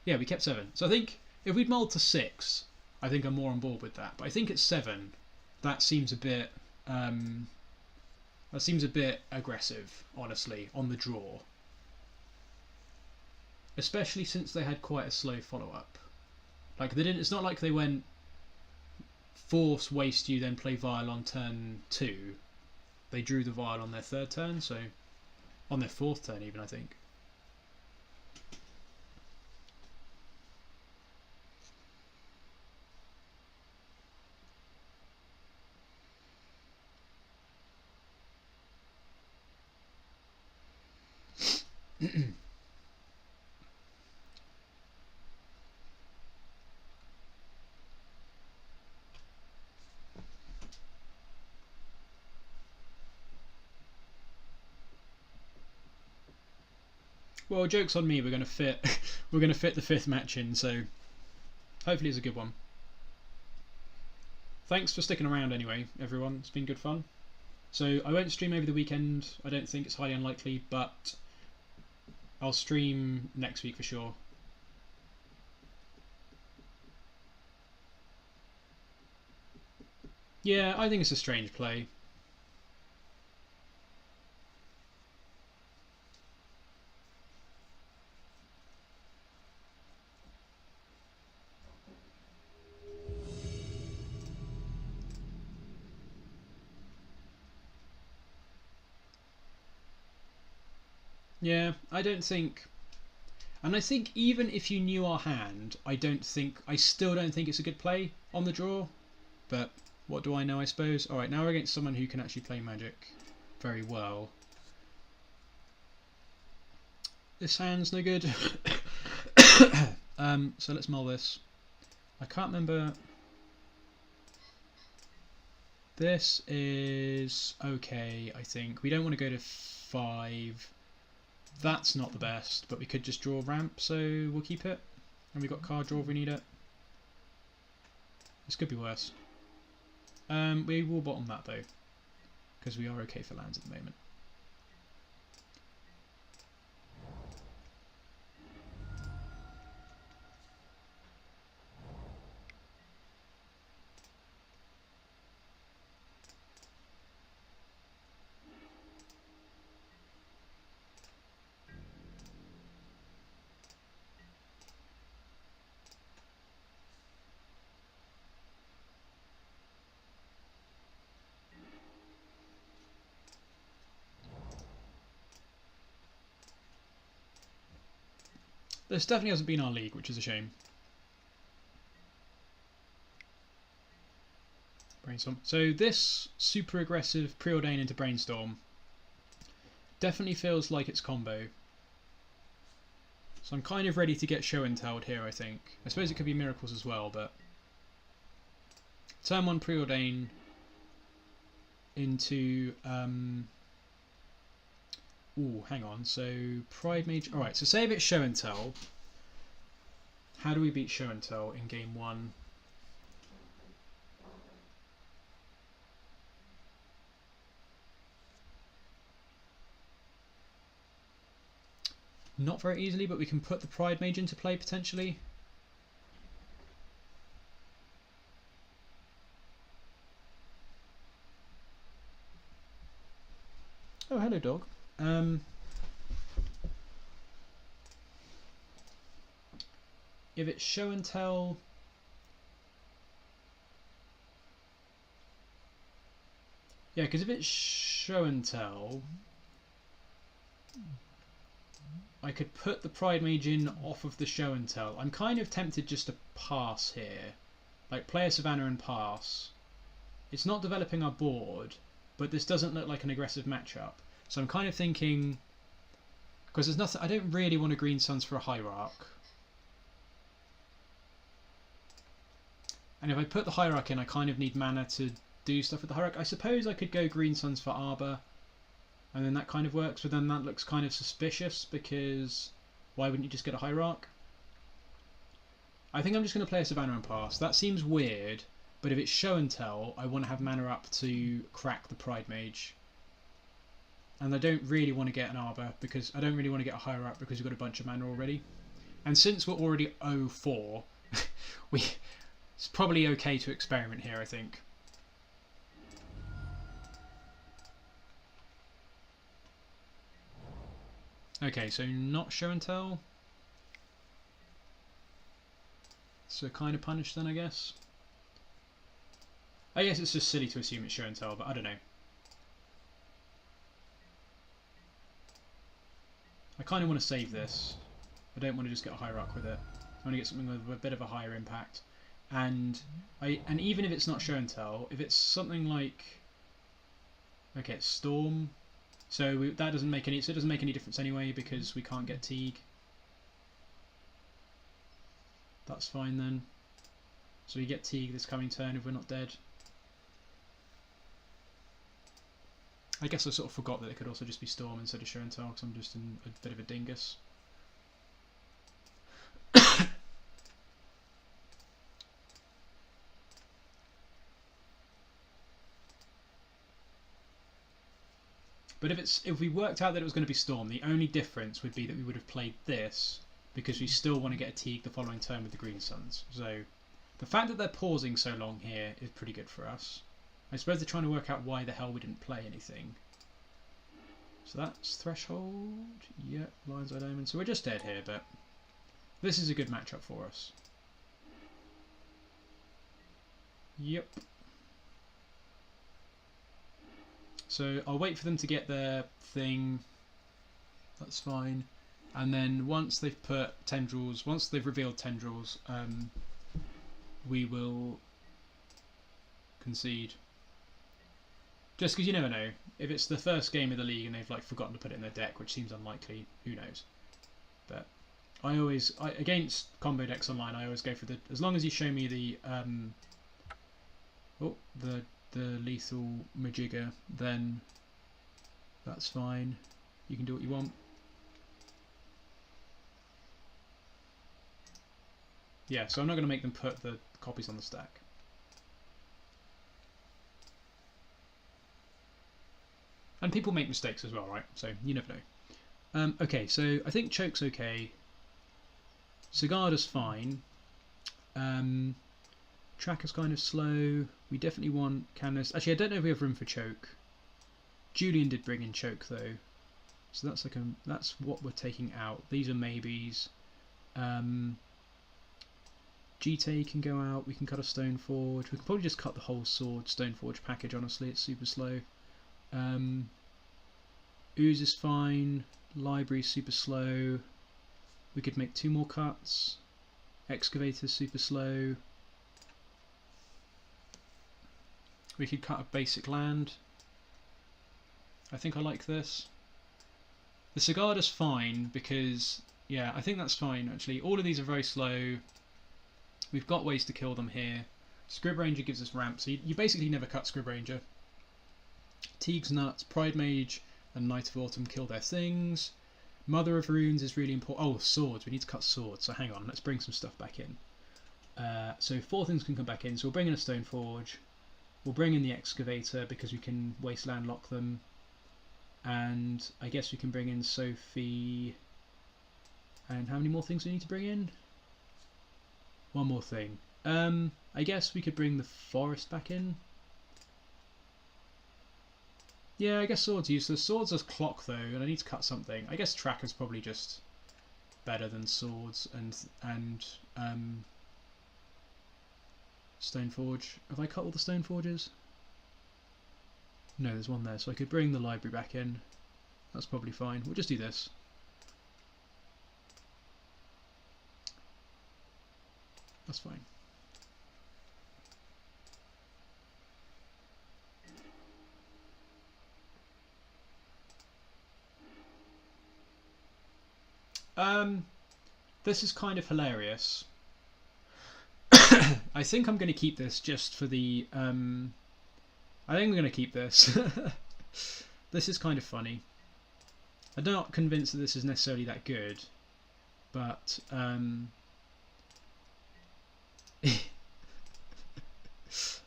Yeah, we kept 7. So I think if we'd mulled to 6, I think I'm more on board with that. But I think at 7, that seems a bit... that seems a bit aggressive, honestly, on the draw. Especially since they had quite a slow follow-up. Like, they didn't... It's not like they went... Force, waste you, then play Vial on turn 2. They drew the Vial on their 3rd turn, so... On their 4th turn even, I think. Well, joke's on me. We're gonna fit the 5th match in, so hopefully it's a good one. Thanks for sticking around anyway, everyone. It's been good fun. So I won't stream over the weekend. I don't think it's highly unlikely, but I'll stream next week for sure. Yeah, I think it's a strange play. Yeah, I don't think... And I think even if you knew our hand, I still don't think it's a good play on the draw. But what do I know, I suppose? Alright, now we're against someone who can actually play Magic very well. This hand's no good. So let's mull this. I can't remember... This is okay, I think. We don't want to go to 5... That's not the best, but we could just draw ramp, so we'll keep it. And we've got card draw if we need it. This could be worse. We will bottom that though, because we are okay for lands at the moment. This definitely hasn't been our league, which is a shame. Brainstorm. So this super aggressive Preordain into Brainstorm definitely feels like it's combo. So I'm kind of ready to get Show and Telled here, I think. I suppose it could be Miracles as well, but... Turn 1 Preordain into... Ooh, hang on. So, Pridemage... Alright, so say if it's Show and Tell. How do we beat Show and Tell in game 1? Not very easily, but we can put the Pridemage into play potentially. Oh, hello, dog. If it's Show and Tell, yeah, because if it's Show and Tell, I could put the Pridemage in off of the Show and Tell. I'm kind of tempted just to pass here, like play a Savannah and pass. It's not developing our board, but this doesn't look like an aggressive matchup. So I'm kind of thinking, because there's nothing, I don't really want a Green Suns for a Hierarch. And if I put the Hierarch in, I kind of need mana to do stuff with the Hierarch. I suppose I could go Green Suns for Arbor, and then that kind of works, but then that looks kind of suspicious, because why wouldn't you just get a Hierarch? I think I'm just going to play a Savannah and pass. That seems weird, but if it's Show and Tell, I want to have mana up to crack the Pridemage. And I don't really want to get an Arbor, because I don't really want to get a Hierarch because we've got a bunch of mana already. And since we're already 0-4, it's probably okay to experiment here, I think. Okay, so not Show and Tell. So kind of punished then, I guess. I guess it's just silly to assume it's Show and Tell, but I don't know. I kind of want to save this. I don't want to just get a Hierarch with it. I want to get something with a bit of a higher impact. And even if it's not Show and Tell, if it's something like, okay, it's Storm. So that doesn't make any. So it doesn't make any difference anyway because we can't get Teeg. That's fine then. So we get Teeg this coming turn if we're not dead. I guess I sort of forgot that it could also just be Storm instead of Show and Tell because I'm just a bit of a dingus. But if we worked out that it was going to be Storm, the only difference would be that we would have played this because we still want to get a Teeg the following turn with the Green Suns. So the fact that they're pausing so long here is pretty good for us. I suppose they're trying to work out why the hell we didn't play anything. So that's Threshold. Yep, Lion's Eye Omen. So we're just dead here, but this is a good matchup for us. Yep. So I'll wait for them to get their thing. That's fine. And then once they've put Tendrils, once they've revealed Tendrils, we will concede. Just because you never know. If it's the first game of the league and they've like forgotten to put it in their deck, which seems unlikely, who knows. But against combo decks online, I always go for as long as you show me the lethal Majigger, then that's fine. You can do what you want. Yeah, so I'm not going to make them put the copies on the stack. And people make mistakes as well, right? So you never know. Okay, so I think Choke's okay. Sigarda's fine. Tracker's kind of slow. We definitely want Canonist. Actually, I don't know if we have room for Choke. Julian did bring in Choke though, so that's like that's what we're taking out. These are maybes. Jitte can go out. We can cut a Stoneforge. We can probably just cut the whole sword Stoneforge package. Honestly, it's super slow. Ooze is fine. Library super slow. We could make 2 more cuts. Excavator's super slow. We could cut a basic land. I think I like this. The Sigarda's fine because Yeah, I think that's fine, actually. All of these are very slow. We've got ways to kill them here. Scryb Ranger gives us ramp, so you basically never cut Scryb Ranger. Teeg's nuts, Pridemage and Knight of Autumn kill their things. Mother of Runes is really important. Oh, swords. We need to cut swords, so hang on. Let's bring some stuff back in. So 4 things can come back in. So we'll bring in a Stoneforge. We'll bring in the Excavator because we can Wasteland lock them. And I guess we can bring in Sophie. And how many more things do we need to bring in? One more thing. I guess we could bring the Forest back in. Yeah, I guess swords useless. Swords are clock though, and I need to cut something. I guess Tracker's probably just better than swords and Stoneforge. Have I cut all the Stoneforges? No, there's one there, so I could bring the library back in. That's probably fine. We'll just do this. That's fine. This is kind of hilarious. I think I'm going to keep this just for the... I think I'm going to keep this. This is kind of funny. I'm not convinced that this is necessarily that good, but...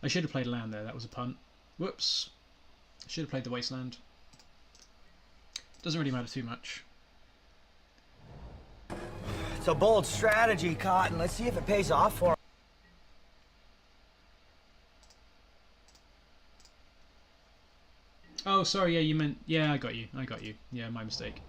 I should have played land there, that was a punt. Whoops. I should have played the Wasteland. Doesn't really matter too much. It's a bold strategy, Cotton. Let's see if it pays off for him. Oh, sorry, yeah, you meant... Yeah, I got you. Yeah, my mistake.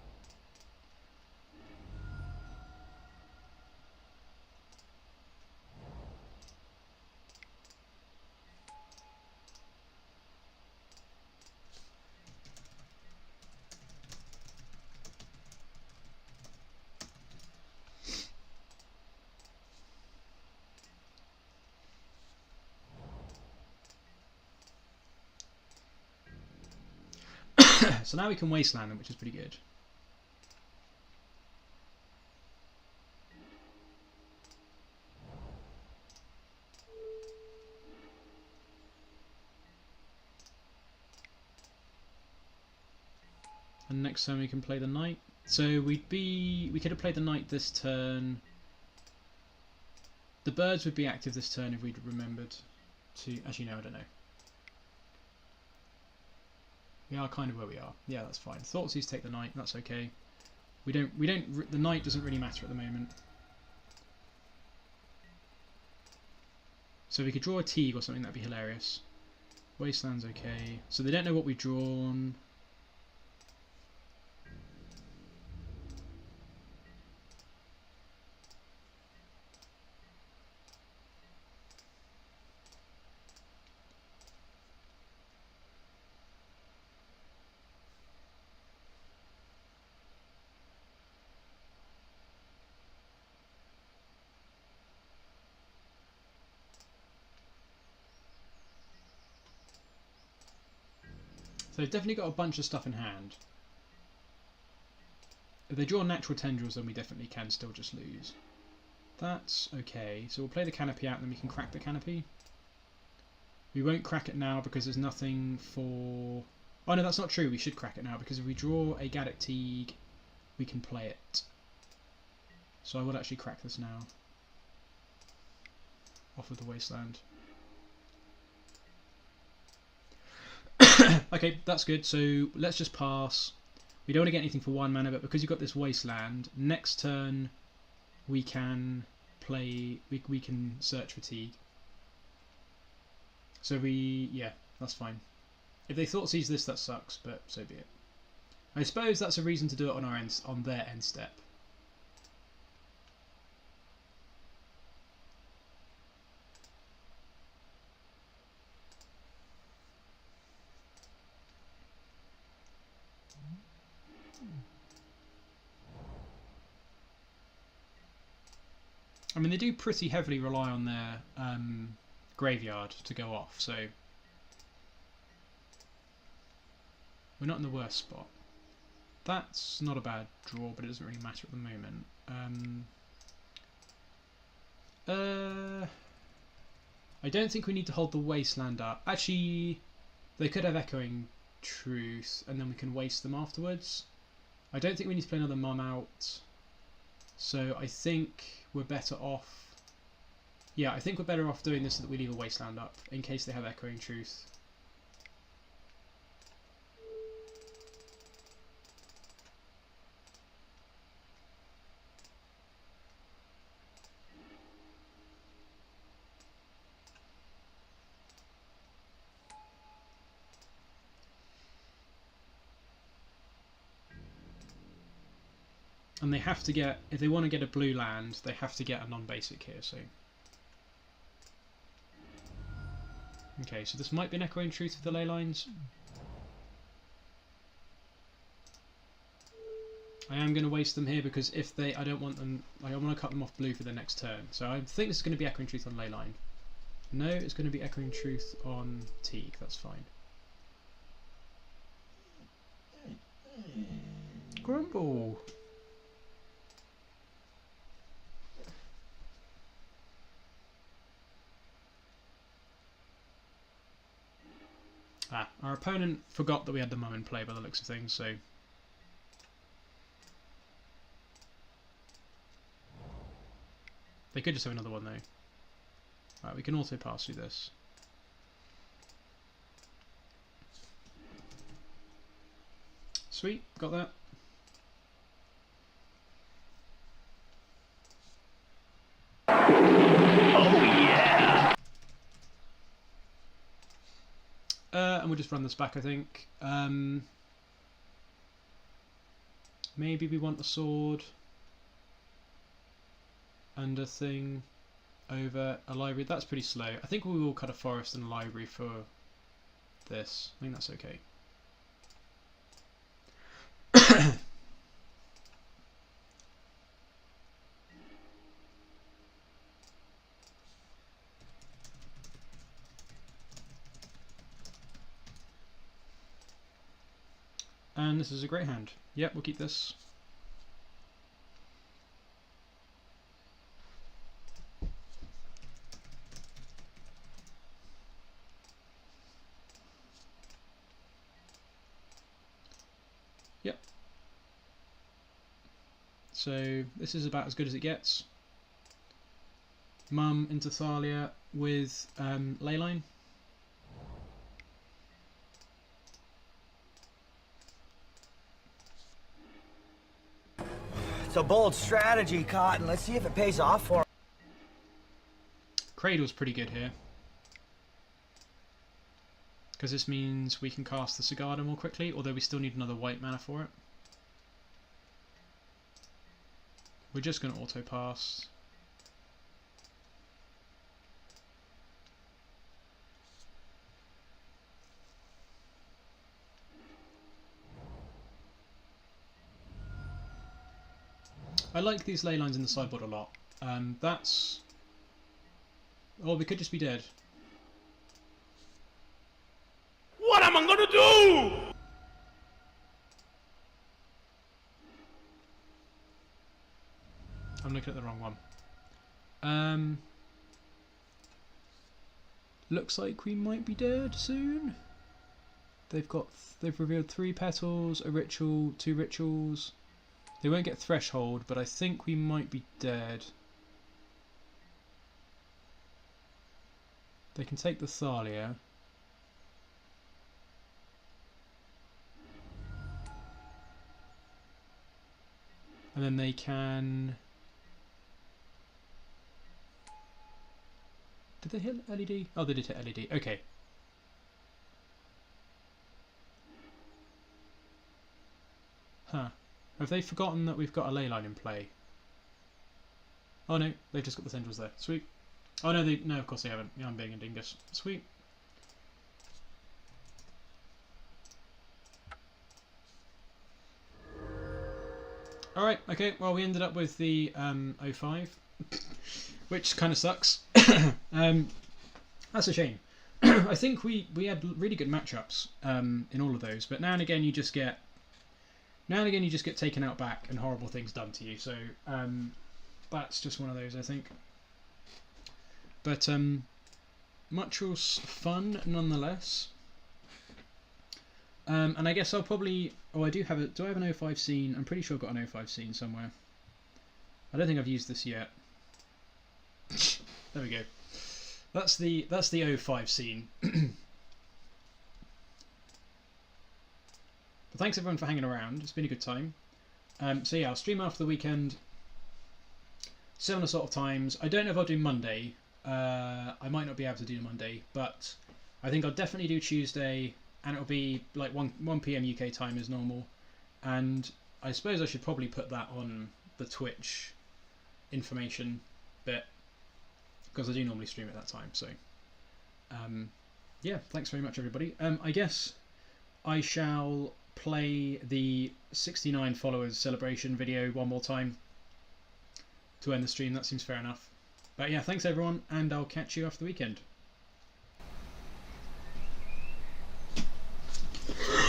So now we can Wasteland them, which is pretty good. And next turn we can play the Knight. So we could have played the Knight this turn. The birds would be active this turn if we'd remembered to... Actually, no, I don't know. We are kind of where we are. Yeah, that's fine. Thoughtseize take the Knight. That's okay. The Knight doesn't really matter at the moment. So we could draw a Teeg or something. That'd be hilarious. Wasteland's okay. So they don't know what we've drawn. So they've definitely got a bunch of stuff in hand. If they draw natural tendrils, then we definitely can still just lose. That's okay. So we'll play the canopy out and then we can crack the canopy. We won't crack it now because there's nothing for... Oh no, that's not true. We should crack it now because if we draw a Gaddock Teeg, we can play it. So I will actually crack this now. Off of the Wasteland. Okay, that's good. So let's just pass. We don't want to get anything for 1 mana, but because you've got this Wasteland, next turn we can play. We can search for Teeg. So yeah, that's fine. If they Thoughtseize this, that sucks, but so be it. I suppose that's a reason to do it on their end step. I mean, they do pretty heavily rely on their graveyard to go off, so we're not in the worst spot. That's not a bad draw, but it doesn't really matter at the moment. I don't think we need to hold the Wasteland up. Actually, they could have Echoing Truth, and then we can waste them afterwards. I don't think we need to play another Mum out. So I think we're better off... Yeah, I think we're better off doing this so that we leave a Wasteland up, in case they have Echoing Truth. And they have to get, if they want to get a blue land, they have to get a non-basic here, so... Okay, so this might be an Echoing Truth with the ley lines. I am going to waste them here because if they, I don't want them, I want to cut them off blue for the next turn. So I think this is going to be Echoing Truth on ley line. No, it's going to be Echoing Truth on Teeg, that's fine. Grumble! Ah, our opponent forgot that we had the Mum in play by the looks of things, so... They could just have another one though. Right, we can also pass through this. Sweet, got that. Oh yeah! And we'll just run this back, I think. Maybe we want a sword and a thing over a library. That's pretty slow. I think we will cut a forest and a library for this. I think that's okay. And this is a great hand. Yep, we'll keep this. Yep. So this is about as good as it gets. Mum into Thalia with Leyline. It's a bold strategy, Cotton. Let's see if it pays off for him. Cradle's pretty good here. Because this means we can cast the Sigarda more quickly, although we still need another white mana for it. We're just going to auto-pass. I like these ley lines in the sideboard a lot. That's... Oh, we could just be dead. What am I gonna do? I'm looking at the wrong one. Looks like we might be dead soon. They've revealed 3 petals, a ritual, 2 rituals. They won't get threshold, but I think we might be dead. They can take the Thalia. And then they can... Did they hit LED? Oh, they did hit LED. Okay. Huh. Have they forgotten that we've got a ley line in play? Oh no, they've just got the tendrils there. Sweet. Oh no, no, of course they haven't. Yeah, I'm being a dingus. Sweet. Alright, okay, well we ended up with the 05, which kind of sucks. That's a shame. I think we had really good matchups in all of those, but now and again you just get Now and again, you just get taken out back and horrible things done to you. So that's just one of those, I think. But much was fun nonetheless. And I guess I'll probably... Oh, I do have it. Do I have an 05 scene? I'm pretty sure I've got an 05 scene somewhere. I don't think I've used this yet. There we go. That's the 05 scene. But thanks everyone for hanging around. It's been a good time. So yeah, I'll stream after the weekend. Similar sort of times. I don't know if I'll do Monday. I might not be able to do Monday, but I think I'll definitely do Tuesday, and it'll be like 1 PM UK time as normal. And I suppose I should probably put that on the Twitch information bit, because I do normally stream at that time. So yeah, thanks very much everybody. I guess I shall play the 69 followers celebration video one more time to end the stream. That seems fair enough. But yeah, thanks everyone, and I'll catch you after the weekend.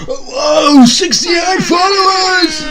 Whoa, 68 followers!